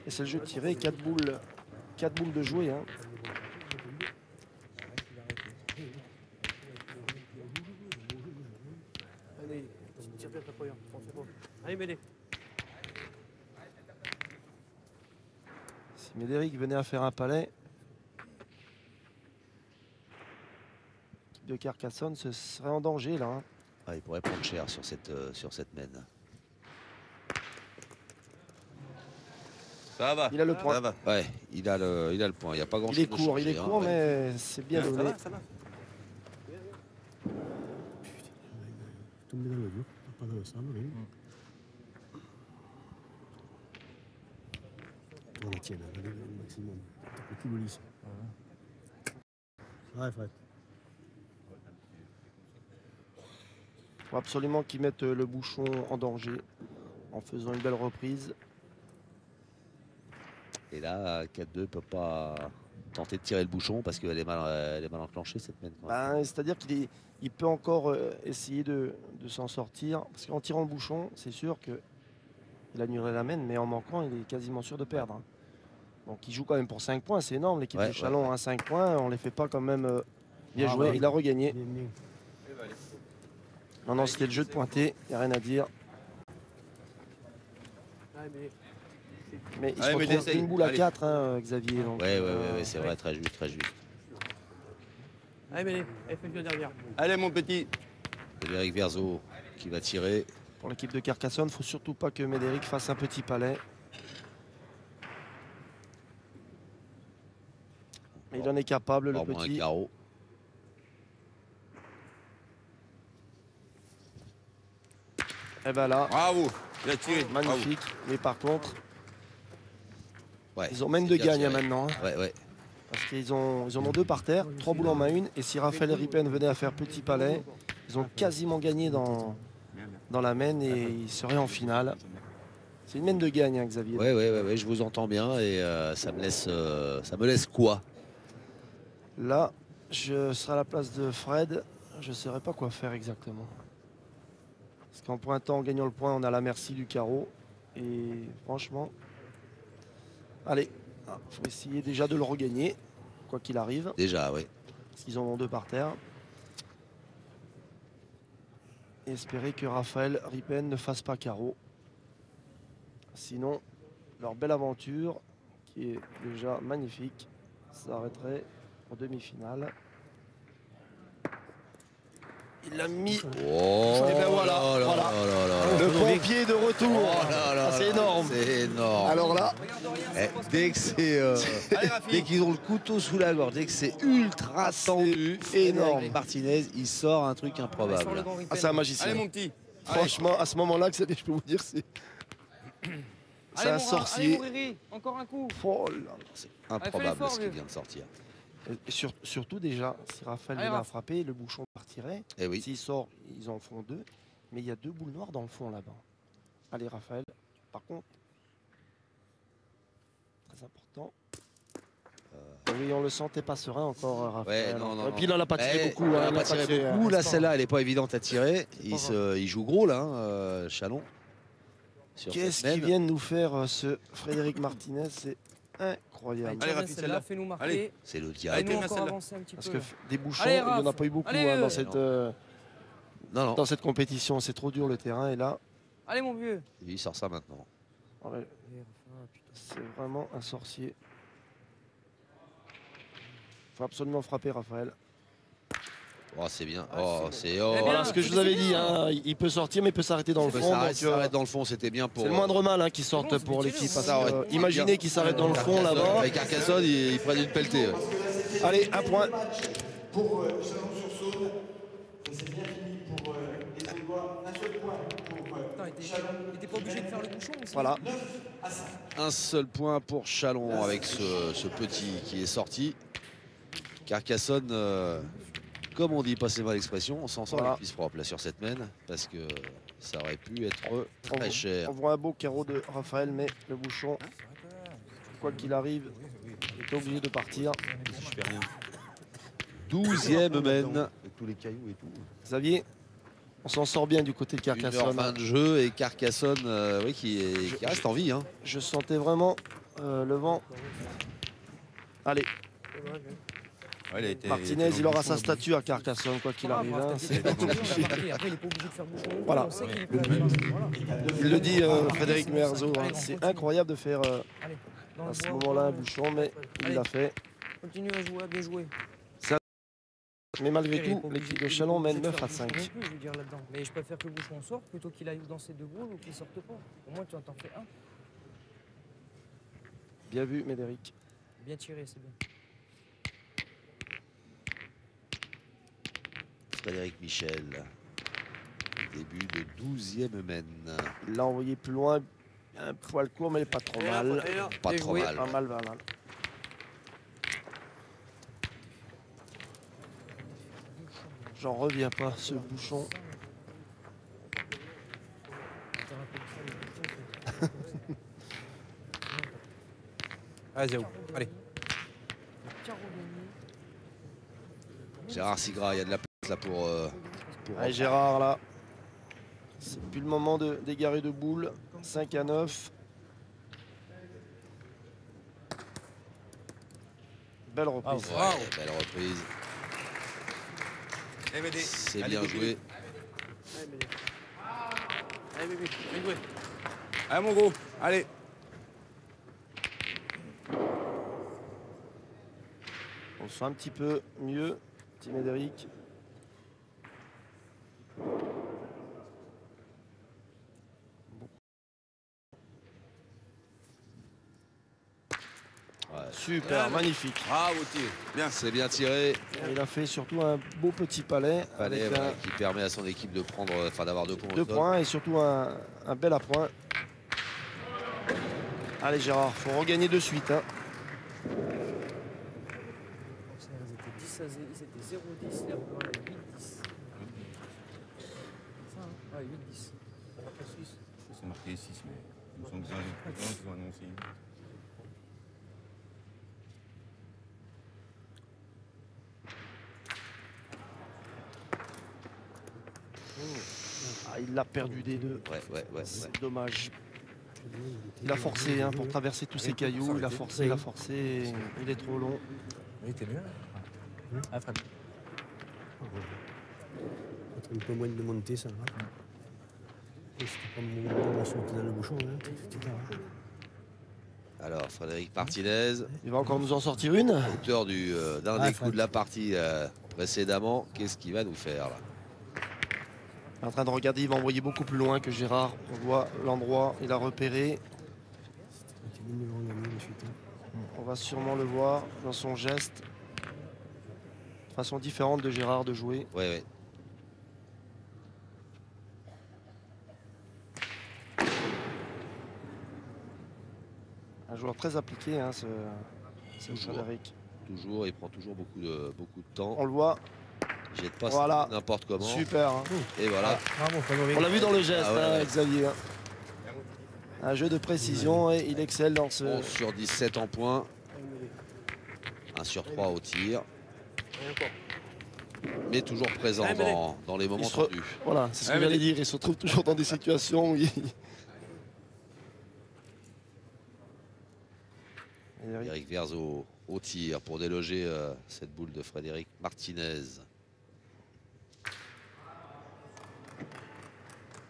Et c'est le jeu de tirer, 4 boules de jouer. Hein. Allez, tire bien ta poignée. Allez, Médé. Si Médéric venait à faire un palais, l'équipe de Carcassonne se serait en danger là. Hein. Ah, il pourrait prendre cher sur cette main. Ça va. Il a le point. Ça va. Ouais, il a le point. Il n'y a pas grand chose. Il est court, ouais. mais c'est bien Ça donné. va, ça va. Tomber dans le dur, pas dans le sable. Oui. On la tient, là, le maximum. Tape tout le lisse. Ouais, Fred. Il faut absolument qu'ils mettent le bouchon en danger en faisant une belle reprise. Et là, 4-2 ne peut pas tenter de tirer le bouchon parce qu'elle est mal enclenchée cette main. Ben, c'est-à-dire qu'il peut encore essayer de s'en sortir. Parce qu'en tirant le bouchon, c'est sûr qu'il annulerait la main, mais en manquant, il est quasiment sûr de perdre. Hein. Donc il joue quand même pour 5 points, c'est énorme. L'équipe de Châlons a 5 points, on ne les fait pas quand même bien jouer. Il a regagné. Bien, bien. Non, c'était le jeu de pointer, il n'y a rien à dire. Mais il se retrouve essaye. une boule à Allez. 4, hein, Xavier. Donc, Ouais, c'est vrai, très juste, très juste. Allez, Médé. Allez, fais le derrière. Allez, mon petit. Médéric Verzo qui va tirer. Pour l'équipe de Carcassonne, il ne faut surtout pas que Médéric fasse un petit palais. Mais il en est capable, le Au moins un petit. carreau. Et ben là, Bravo. Il a tiré. magnifique. Mais par contre, Ouais, ils ont même c'est de bien gagne tiré. maintenant. Hein, Ouais. parce qu'ils en ont 2 par terre, 3 boules en main une. Et si Raphaël Ripen venait à faire petit palais, ils ont quasiment gagné dans la main et ils seraient en finale. C'est une main de gagne, hein, Xavier. Ouais, je vous entends bien et ça me laisse quoi? Là, je serai à la place de Fred. Je ne saurais pas quoi faire exactement. Parce qu'en pointant, en gagnant le point, on a la merci du carreau. Et franchement, allez, il faut essayer déjà de le regagner, quoi qu'il arrive. Déjà, oui. Parce qu'ils en ont 2 par terre. Et espérer que Raphaël Ripen ne fasse pas carreau. Sinon, leur belle aventure, qui est déjà magnifique, s'arrêterait en demi-finale. Il l'a mis. Oh, Et ben voilà, là, voilà. là, là. Le pompier de retour. Oh là là, Ah, c'est énorme. C'est énorme. Alors là, Dès que c'est dès qu'ils ont le couteau sous la gorge, dès que c'est ultra tendu, énorme. Frédéric Martinez, il sort un truc Sur le improbable. banc Ripen. ah, c'est un magicien. Allez, mon petit. Franchement, à ce moment-là, je peux vous dire, c'est Allez, un mon sorcier. Allez, mon Riri, encore un coup. Oh là. C'est fais improbable l'effort, ce qui vieux. vient de sortir. Et surtout déjà, si Raphaël Allez, venait à Raph. frapper, le bouchon partirait. Eh oui. S'il sort, ils en font 2. Mais il y a 2 boules noires dans le fond là-bas. Allez, Raphaël. Par contre, très important. Oui, on le sentait pas serein encore, Raphaël. Ouais, non. Et puis il en a pas tiré beaucoup. Il hein, a il pas a tiré tiré, beaucoup. Là, instant. celle-là, elle n'est pas évidente à tirer. Il joue gros, là, hein, Châlons. sur Qu'est-ce cette qu'il main. vient de nous faire, ce Frédéric Martinez? C'est incroyable. Allez, rapide, celle-là, celle-là. fais-nous marquer. Allez. C'est le Et diable. nous Allez, encore celle-là. avancer un petit Parce peu. que des bouchons, Allez, il n'y en a Raph. pas eu beaucoup Allez, hein, dans, Non. dans cette compétition. C'est trop dur le terrain. Et là, Allez, mon vieux. Il sort ça maintenant. ouais, c'est vraiment un sorcier. Il faut absolument frapper Raphaël. Oh, c'est bien. Ah, Oh, c'est c'est. bon. Oh, Eh bien, Voilà ce que je vous avais dit. Hein, il peut sortir, mais il peut s'arrêter dans le il peut fond. s'arrêter donc, s'arrête dans le fond, c'était bien pour. c'est le moindre mal hein, qui C'est sorte bon, c'est pour tiré, l'équipe. au parce moins. que, Ça aurait- imaginez qu'il s'arrête dans le fond là-bas. Avec Carcassonne, ils prennent une pelletée. Allez, un point. Pour Chalon-sur-Saône, c'est bien fini pour les Audois. Un seul point pour Attends, il était pas obligé de faire le bouchon. aussi. Voilà. Un seul point pour Châlons avec ce petit qui est sorti. Carcassonne, comme on dit, passez-moi l'expression, on s'en sort Voilà. les cuisses propres là sur cette main parce que ça aurait pu être On- très cher. On voit un beau carreau de Raphaël, mais le bouchon, quoi qu'il arrive, il est obligé de partir. 12e main. Avec tous les cailloux et tout. Xavier, On s'en sort bien du côté de Carcassonne. 1h20 de jeu et Carcassonne oui, qui reste en vie. Hein. Je sentais vraiment le vent. Allez, Ouais, Martinez, il aura sa statue à Carcassonne, quoi qu'il arrive. Hein, c'est Après, il n'est pas obligé de faire bouchon. Voilà. On sait qu'il peut aller. Voilà. Il le dit, Frédéric Merzo. Hein, c'est incroyable de faire Allez, dans à le ce bois, moment-là un bois. bouchon, mais il Allez. l'a fait. Continue à jouer, à bien jouer. Mais malgré Il est tout, pas l'équipe obligé- de il est Chalon pas obligé mène de 9 faire à 5. bouchon non plus, je veux dire, là-dedans. Mais je préfère que le bouchon sorte plutôt qu'il aille dans ses deux boules ou qu'il sorte pas. Au moins, tu en t'en fais un. Bien vu, Médéric. Bien tiré, c'est bien. Frédéric Michel. Début de 12e mène. Il l'a envoyé plus loin. Un poil court, mais pas trop mal. Pas Bien trop joué. mal. Pas mal, pas mal. J'en reviens pas, ce bouchon. Allez, Zéo. Allez. Gérard Sigras, il y a de la place là pour Allez, Gérard, là. C'est plus le moment d'égarer de boules. 5 à 9. Belle reprise. Ouais, belle reprise. C'est bien joué. Allez, bébé, bien joué. Allez, mon gros, allez. On se fait un petit peu mieux, petit Médéric. Ouais. Super, magnifique. Bravo, tir. Bien. C'est bien tiré. Et il a fait surtout un beau petit palais Palais, avec voilà, qui permet à son équipe de prendre, enfin d'avoir 2 points. au 2 sol. points et surtout un bel appoint. Allez Gérard, faut regagner de suite. Hein. Ils étaient 10 à 0, ils étaient 0-10, les Roumains 8-10. Ça, hein? Ouais, 8-10. C'est marqué 6, mais il me semble que ils ont annoncé. Ah, il l'a perdu des deux. Ouais. C'est dommage. Il a forcé hein, pour traverser tous ces cailloux. Il a forcé. Il est trop long. Oui, t'es mieux. Ah, Fred. Peut-être un peu moins de montée, ça va. Et c'était pas mon sauté dans le bouchon. Hein. C'était là, hein. Alors Frédéric Martinez, Il va encore nous en sortir une. auteur d'un des coups Fred. de la partie précédemment. Qu'est-ce qu'il va nous faire là? Il est en train de regarder, il va envoyer beaucoup plus loin que Gérard. On voit l'endroit, il a repéré. C'était bien de le regagner de suite. Hein. On va sûrement le voir dans son geste. Façon différente de Gérard de jouer. Ouais. Un joueur très appliqué, hein, ce Toujours. Frédéric. Toujours, il prend toujours beaucoup de temps. On le voit. Il jette pas Voilà. n'importe comment. Super. Hein. Et voilà. Bravo, Frédéric. On l'a vu dans le geste, Ah ouais, hein, ouais. Xavier. Hein. Un jeu de précision et il excelle dans ce. 11 sur 17 en points. 1 sur 3 au tir. Mais toujours présent dans les moments Il se re- tendus. Voilà, c'est ce que j'allais dire. Il se retrouve toujours dans des situations où il. Eric Verzo au tir pour déloger cette boule de Frédéric Martinez.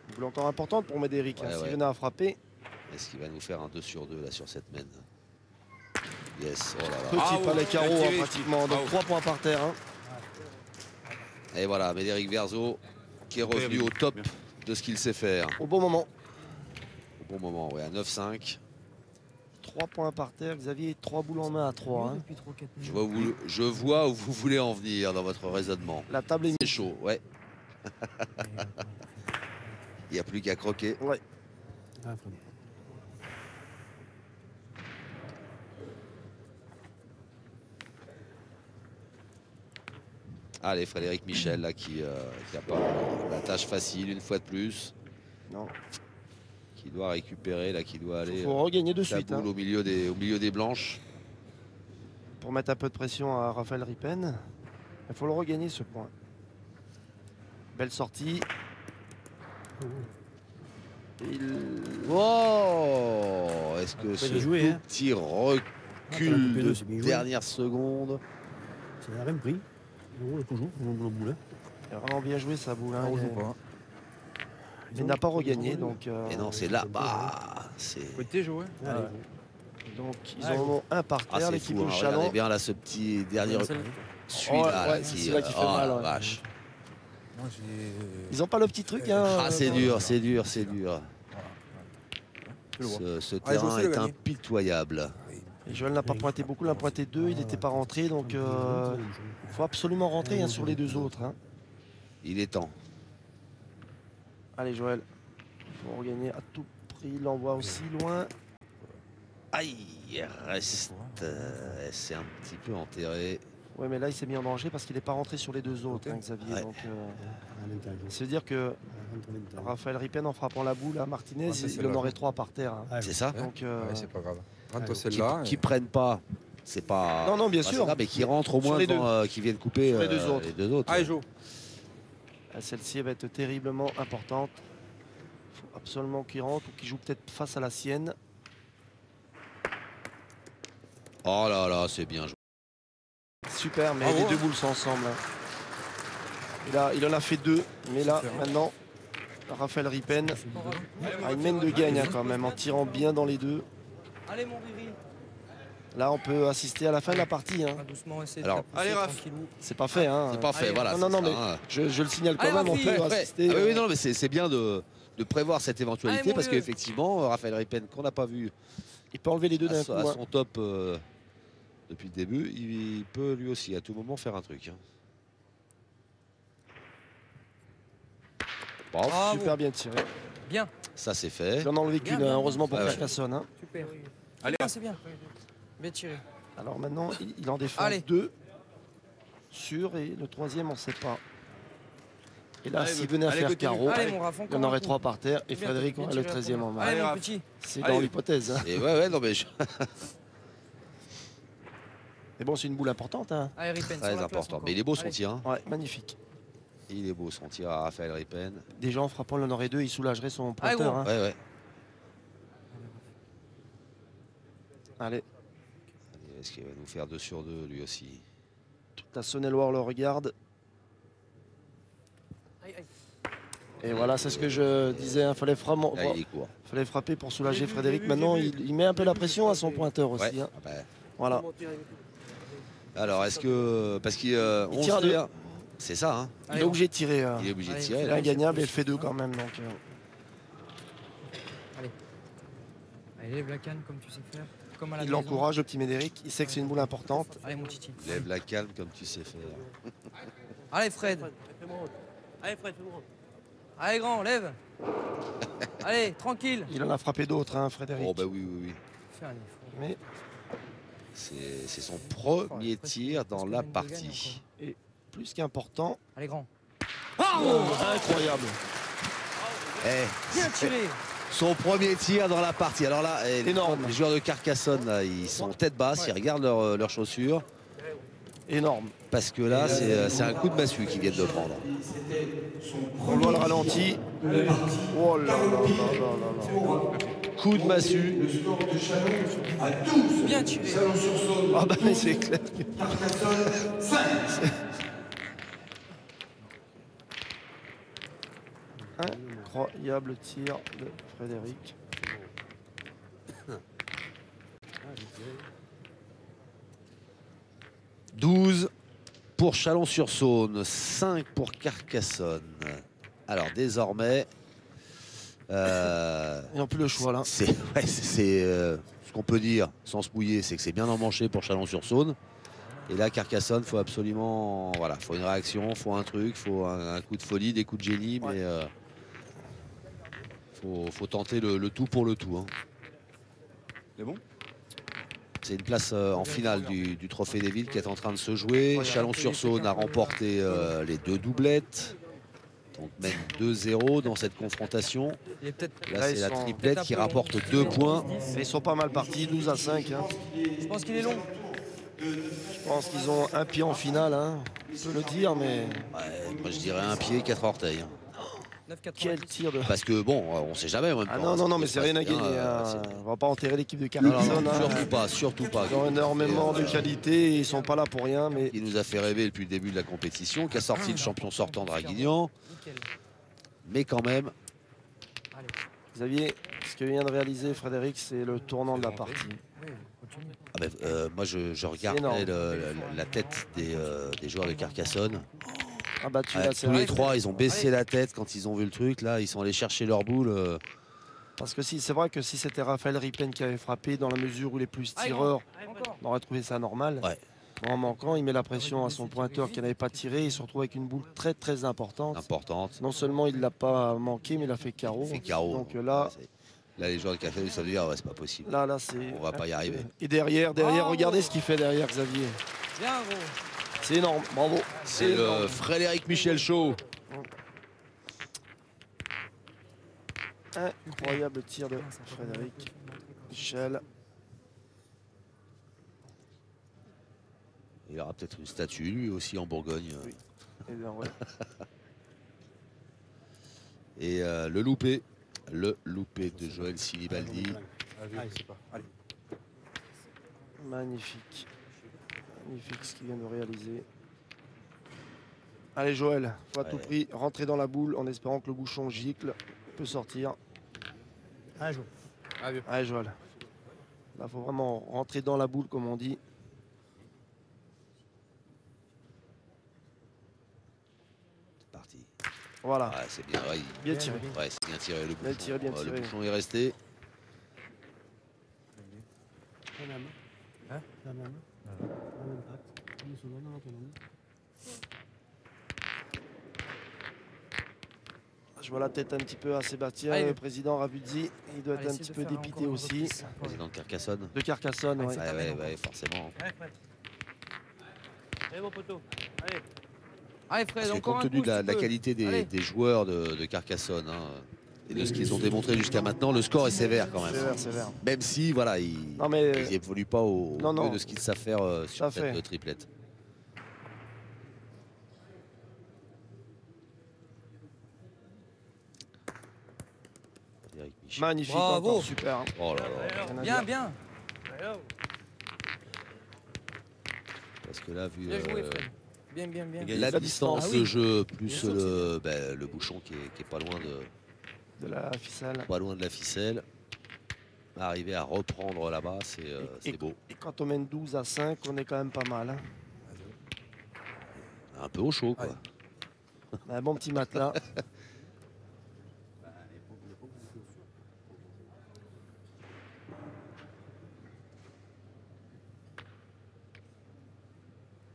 Une boule encore importante pour Médéric. Ouais, S'il ouais. venait à frapper, Est-ce qu'il va nous faire un 2 sur 2 là sur cette mène? Yes, oh là là. petit Bravo, palais carreau bien hein, tiré, pratiquement. Donc bravo. 3 points par terre. Hein. Et voilà, Médéric Verzo qui est revenu au top de ce qu'il sait faire. Au bon moment. Au bon moment, ouais, à 9-5. 3 points par terre. Xavier, 3 boules en main à 3. Hein. Depuis 3-4 Je vois où vous voulez en venir dans votre raisonnement. La table est C'est mise. chaud, ouais. Il n'y a plus qu'à croquer. Ouais. Ah, Frédéric. Allez, Frédéric Michel là, qui a pas la tâche facile une fois de plus. Non. Qui doit récupérer, là, qui doit aller Il faut regagner de sa suite. boule Hein, au milieu des blanches. pour mettre un peu de pression à Raphaël Ripen. Il faut le regagner ce point. Belle sortie. Oh, est-ce que ce jouer, hein. petit recul de dernière seconde. C'est rien pris. On roule toujours, on roule au boule. Il a vraiment bien joué sa boule. Hein. On joue pas. Il n'a pas regagné. Donc, Et non, c'est là. Bah, c'est. Faut être joué. donc ils en ont un par Ah, terre, c'est l'équipe fou. de Hein. Chalon. Regardez bien là ce petit dernier recul. Celui-là, Ouais, là, c'est qui, celui-là qui fait oh, mal, la ouais. vache. Moi, j'ai. Ils n'ont pas le petit truc. Hein, Ah, c'est dur, c'est dur, c'est dur. Je le vois. Ce Allez, terrain José, le est gagné. impitoyable. Et Joël n'a pas pointé beaucoup, il a pointé 2, il n'était pas rentré. Donc il faut absolument rentrer hein, sur les deux autres. Hein. Il est temps. Allez Joël, il faut regagner à tout prix. Il l'envoie aussi loin. Aïe, il reste. C'est un petit peu enterré. Ouais, mais là il s'est mis en danger parce qu'il n'est pas rentré sur les deux autres, hein, Xavier. Ouais. Donc, ça veut dire que Raphaël Ripen, en frappant la boule à Martinez, Ah, ça, c'est il en là. aurait 3 par terre. Hein. C'est ça? Donc, Ouais, c'est pas grave. Rentre Qui, celle-là. qui prennent pas. C'est pas. Non, non, bien pas sûr. grave, mais qui rentrent au Sur moins les deux. qui viennent couper Sur les deux autres. les deux autres. Allez, Jo. Celle-ci va être terriblement importante. Il faut absolument qu'il rentre ou qu'il joue peut-être face à la sienne. Oh là là, c'est bien joué. Super, mais Bravo, les hein. deux boules sont ensemble. Hein. Il en a fait 2, mais là, maintenant, Raphaël Ripen a une mène de gagne hein, quand même, en tirant bien dans les deux. Allez, mon Riri. Là, on peut assister à la fin de la partie. Hein. On va doucement essayer Alors, de la pousser allez, Raph. tranquillou. C'est pas fait. Hein. C'est pas fait, Allez. voilà. Non, non, c'est non, ça, mais hein. je le signale quand Allez, même, on Rafi. peut Ouais. assister. Ah oui, non, mais c'est bien de prévoir cette éventualité Allez, mon parce vieux. qu'effectivement, Raphaël Ripen, qu'on n'a pas vu Il peut enlever les deux à d'un coup. à Hein. son top depuis le début, il peut lui aussi à tout moment faire un truc. Hein. Bon, Bravo. Super bien tiré. Bien, ça c'est fait. Il en a enlevé Bien, qu'une, bien, heureusement pour bien. Carcassonne. Hein. super. Allez, C'est bien. Bien tiré. Alors maintenant, il en défend Allez. 2 sur et le troisième, on ne sait pas. Et là, Allez, s'il venait à allez, faire continue. carreau, Allez, mon Raph, il y encore en aurait un coup. 3 par terre et Bien, Frédéric bien aurait le tiré, 13e en main. Allez, mon Raph. petit. C'est Allez. dans l'hypothèse. Hein. Et ouais, non mais Mais bon, c'est une boule importante. Hein. Allez, Ripen, sur très la place important. encore. Mais il est beau son Allez. tir. Hein. Ouais, magnifique. Il est beau son tir à Raphaël Ripen. Déjà en frappant, il en aurait 2, il soulagerait son Allez, pointeur. gros. Hein. Ouais, ouais. Allez, Est-ce qu'il va nous faire 2 sur 2 lui aussi? toute la Saône-et-Loire le regarde. Aïe, aïe. Et voilà, c'est ce que je disais. Il fallait frapper pour soulager Frédéric. Maintenant, il met un peu la pression à son pointeur aussi. Ouais. Hein. Ah bah. Voilà. Alors est-ce que parce qu'il Il tire à deux. c'est ça hein. Il Allez, est obligé de tirer. Il est obligé de Allez, tirer. Il est là. ingagnable et il fait 2 quand même. Donc, Allez, lève la canne comme tu sais faire. Comme à la il maison. l'encourage, le petit Médéric. Il sait que c'est une boule importante. Allez, mon titi. Lève la calme comme tu sais faire. Allez, Fred. Allez, Fred, fais-moi. Allez, grand, lève. Allez, tranquille. Il en a frappé d'autres, hein, Frédéric. Oh bah oui oui oui. Fais un effort. Mais C'est son premier tir dans la partie. plus qu'important. Allez, grand. Incroyable. Bien tiré. Son premier tir dans la partie. Alors là, Énorme. les joueurs de Carcassonne, là, ils sont tête basse, ils regardent leurs chaussures. Énorme. Parce que là, c'est un coup de massue qu'ils viennent de prendre. On voit le ralenti. Oh là là là là. Coup de massue. Le score de Chalon à 12. Bien tiré. Chalon-sur-Saône. Ah bah mais c'est clair. Carcassonne 5. Incroyable tir de Frédéric. « 12 pour Chalon-sur-Saône, 5 pour Carcassonne. Alors désormais, Ils n'ont plus le choix là. c'est ce qu'on peut dire sans se mouiller, c'est que c'est bien emmanché pour Chalon-sur-Saône. Et là, Carcassonne, faut absolument, voilà, faut une réaction, faut un truc, faut un coup de folie, des coups de génie, mais faut tenter le tout pour le tout. Hein. C'est bon? C'est une place en finale du Trophée des Villes qui est en train de se jouer. Chalon-sur-Saône a remporté les 2 doublettes. Donc même 2-0 dans cette confrontation. Il est peut-être. Là, Là, c'est ils la sont triplette peut-être qui un peu rapporte long. 2 points. Ils sont pas mal partis, 12 à 5. Hein. Je pense qu'il est long. Je pense qu'ils ont un pied en finale, hein. On peut le dire, mais Ouais, moi je dirais un pied, 4 orteils. Hein. Quel tir de... Parce que bon, on sait jamais en même Ah temps. non, mais c'est rien à gagner. On va pas enterrer l'équipe de Carcassonne. Surtout pas. Ils ont énormément de qualité et ils sont pas là pour rien. Mais qui nous a fait rêver depuis le début de la compétition, qui a sorti le champion sortant Draguignan. Mais quand même. Xavier, ce que vient de réaliser Frédéric, c'est le tournant de la partie. Moi, je regardais la tête des joueurs de Carcassonne. Tous les trois, ils ont baissé la tête quand ils ont vu le truc. Là, ils sont allés chercher leur boule. Parce que c'est vrai que si c'était Raphaël Ripen qui avait frappé, dans la mesure où les plus tireurs, on aurait trouvé ça normal. Ouais. En manquant, il met la pression à son pointeur qui n'avait pas tiré. Il se retrouve avec une boule très très importante. Non seulement il ne l'a pas manqué, mais il a fait carreau. Il fait carreau. Donc là, les joueurs de Carcassonne, ça veut dire c'est pas possible. Là, on va pas y arriver. Et derrière, regardez ce qu'il fait derrière, Xavier. Bien, gros. C'est énorme, bravo. C'est le Frédéric Michel Show. Incroyable tir de Frédéric Michel. Il aura peut-être une statue, lui aussi, en Bourgogne. Oui. Et, bien, ouais. Et le loupé de Joël Silibaldi. Magnifique. Magnifique ce qu'il vient de réaliser. Allez Joël, faut à tout prix rentrer dans la boule en espérant que le bouchon gicle, peut sortir. Allez Joël. Là, faut vraiment rentrer dans la boule comme on dit. C'est parti. Voilà. C'est bien, bien tiré. Ouais, c'est bien tiré le bouchon. Bien tiré, bien tiré. Le bouchon est resté. Je vois la tête un petit peu à Sébastien, le président Rabuzzi. Il doit être un petit peu dépité aussi. Président de Carcassonne. De Carcassonne, oui. Ouais, forcément. Allez, mon poteau. Allez. Allez, Fred, parce que encore compte tenu de la qualité des joueurs de Carcassonne et de ce qu'ils ont démontré jusqu'à maintenant, le score est sévère quand même. Sévère. Même si, voilà, ils n'évoluent pas au mieux de ce qu'ils savent faire sur cette triplette. Magnifique, bravo. Super. Oh là là. Bien. Parce que là, vu bien joué, Fred. Bien. La distance de jeu, plus le bouchon qui est pas loin de la ficelle. Pas loin de la ficelle. Arriver à reprendre là-bas, c'est beau. Et quand on mène 12-5, on est quand même pas mal. Un peu au chaud, quoi. Un bon petit matelas.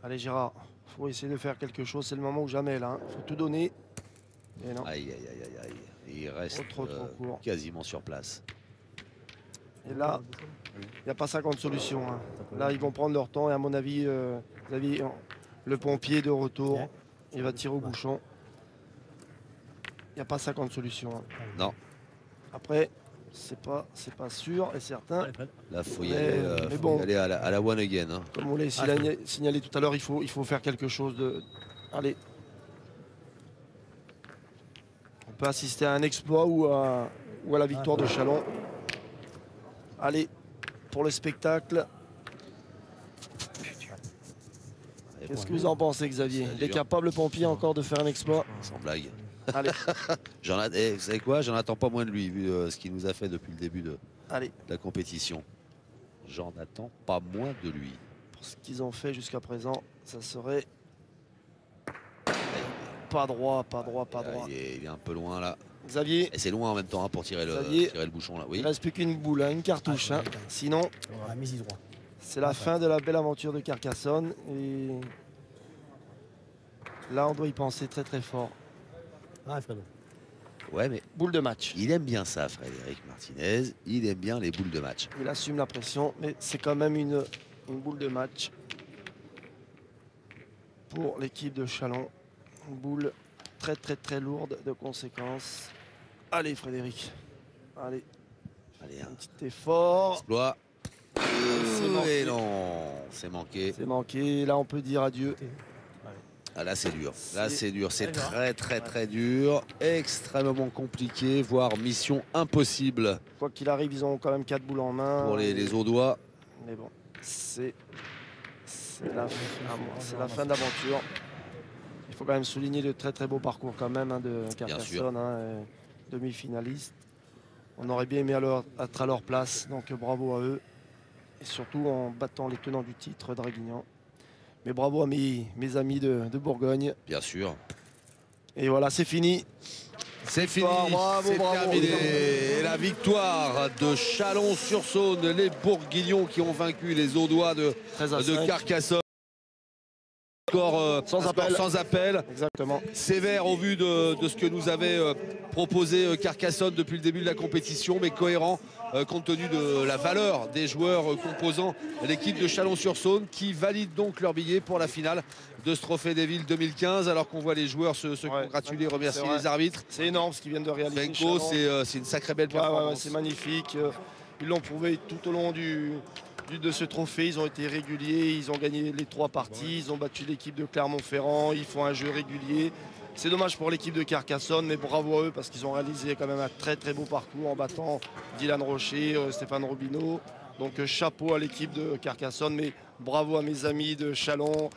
Allez Gérard, faut essayer de faire quelque chose, c'est le moment ou jamais là. Faut tout donner. Et non. Aïe. Il reste trop court. Quasiment sur place. Et là, il n'y a pas 50 solutions. Là, ils vont prendre leur temps et à mon avis, le pompier de retour, il va tirer au bouchon. Il n'y a pas 50 solutions. Non. Après, c'est pas sûr et certain. Là, il faut y aller à la one again. Comme on l'a signalé tout à l'heure, il faut faire quelque chose de... Allez. On peut assister à un exploit ou à la victoire de Châlons. Allez, pour le spectacle. Qu'est-ce que vous en pensez, Xavier? Il est capable, le pompier, encore de faire un exploit? Sans blague. Allez. Vous savez quoi? J'en attends pas moins de lui, vu ce qu'il nous a fait depuis le début de la compétition. J'en attends pas moins de lui. Pour ce qu'ils ont fait jusqu'à présent, ça serait pas droit. Il est un peu loin là. Xavier. Et c'est loin en même temps pour tirer le bouchon là. Oui. Il ne reste plus qu'une boule, une cartouche. Sinon, c'est la fin de la belle aventure de Carcassonne. Et là, on doit y penser très très fort. Ouais, mais boule de match. Il aime bien ça, Frédéric Martinez. Il aime bien les boules de match. Il assume la pression, mais c'est quand même une boule de match pour l'équipe de Châlons. Une boule très lourde de conséquences. Allez, Frédéric. Allez, un petit effort. Exploit. Et non, c'est manqué. C'est manqué. Là, on peut dire adieu. Ah, là c'est dur, là c'est dur, c'est très dur, extrêmement compliqué, voire mission impossible. Quoi qu'il arrive, ils ont quand même 4 boules en main. Pour les Audois. Mais bon, c'est la fin d'aventure. Il faut quand même souligner le très beau parcours quand même de Carcassonne, demi-finaliste. On aurait bien aimé être à leur place, donc bravo à eux. Et surtout en battant les tenants du titre, Draguignan. Mais bravo à mes amis de Bourgogne. Bien sûr. Et voilà, c'est fini. C'est fini, c'est terminé. Et la victoire de Chalon-sur-Saône, les Bourguignons qui ont vaincu les Audois de Carcassonne. Score sans appel. Exactement. Sévère au vu de ce que nous avait proposé Carcassonne depuis le début de la compétition, mais cohérent compte tenu de la valeur des joueurs composant l'équipe de Chalon-sur-Saône qui valide donc leur billet pour la finale de ce Trophée des Villes 2015, alors qu'on voit les joueurs se congratuler, remercier les arbitres. C'est énorme ce qu'ils viennent de réaliser. Benko, c'est une sacrée belle performance. C'est magnifique. Ils l'ont prouvé tout au long de ce trophée. Ils ont été réguliers, ils ont gagné les 3 parties, ils ont battu l'équipe de Clermont-Ferrand, ils font un jeu régulier. C'est dommage pour l'équipe de Carcassonne, mais bravo à eux parce qu'ils ont réalisé quand même un très beau parcours en battant Dylan Rocher, Stéphane Robineau. Donc chapeau à l'équipe de Carcassonne, mais bravo à mes amis de Chalon,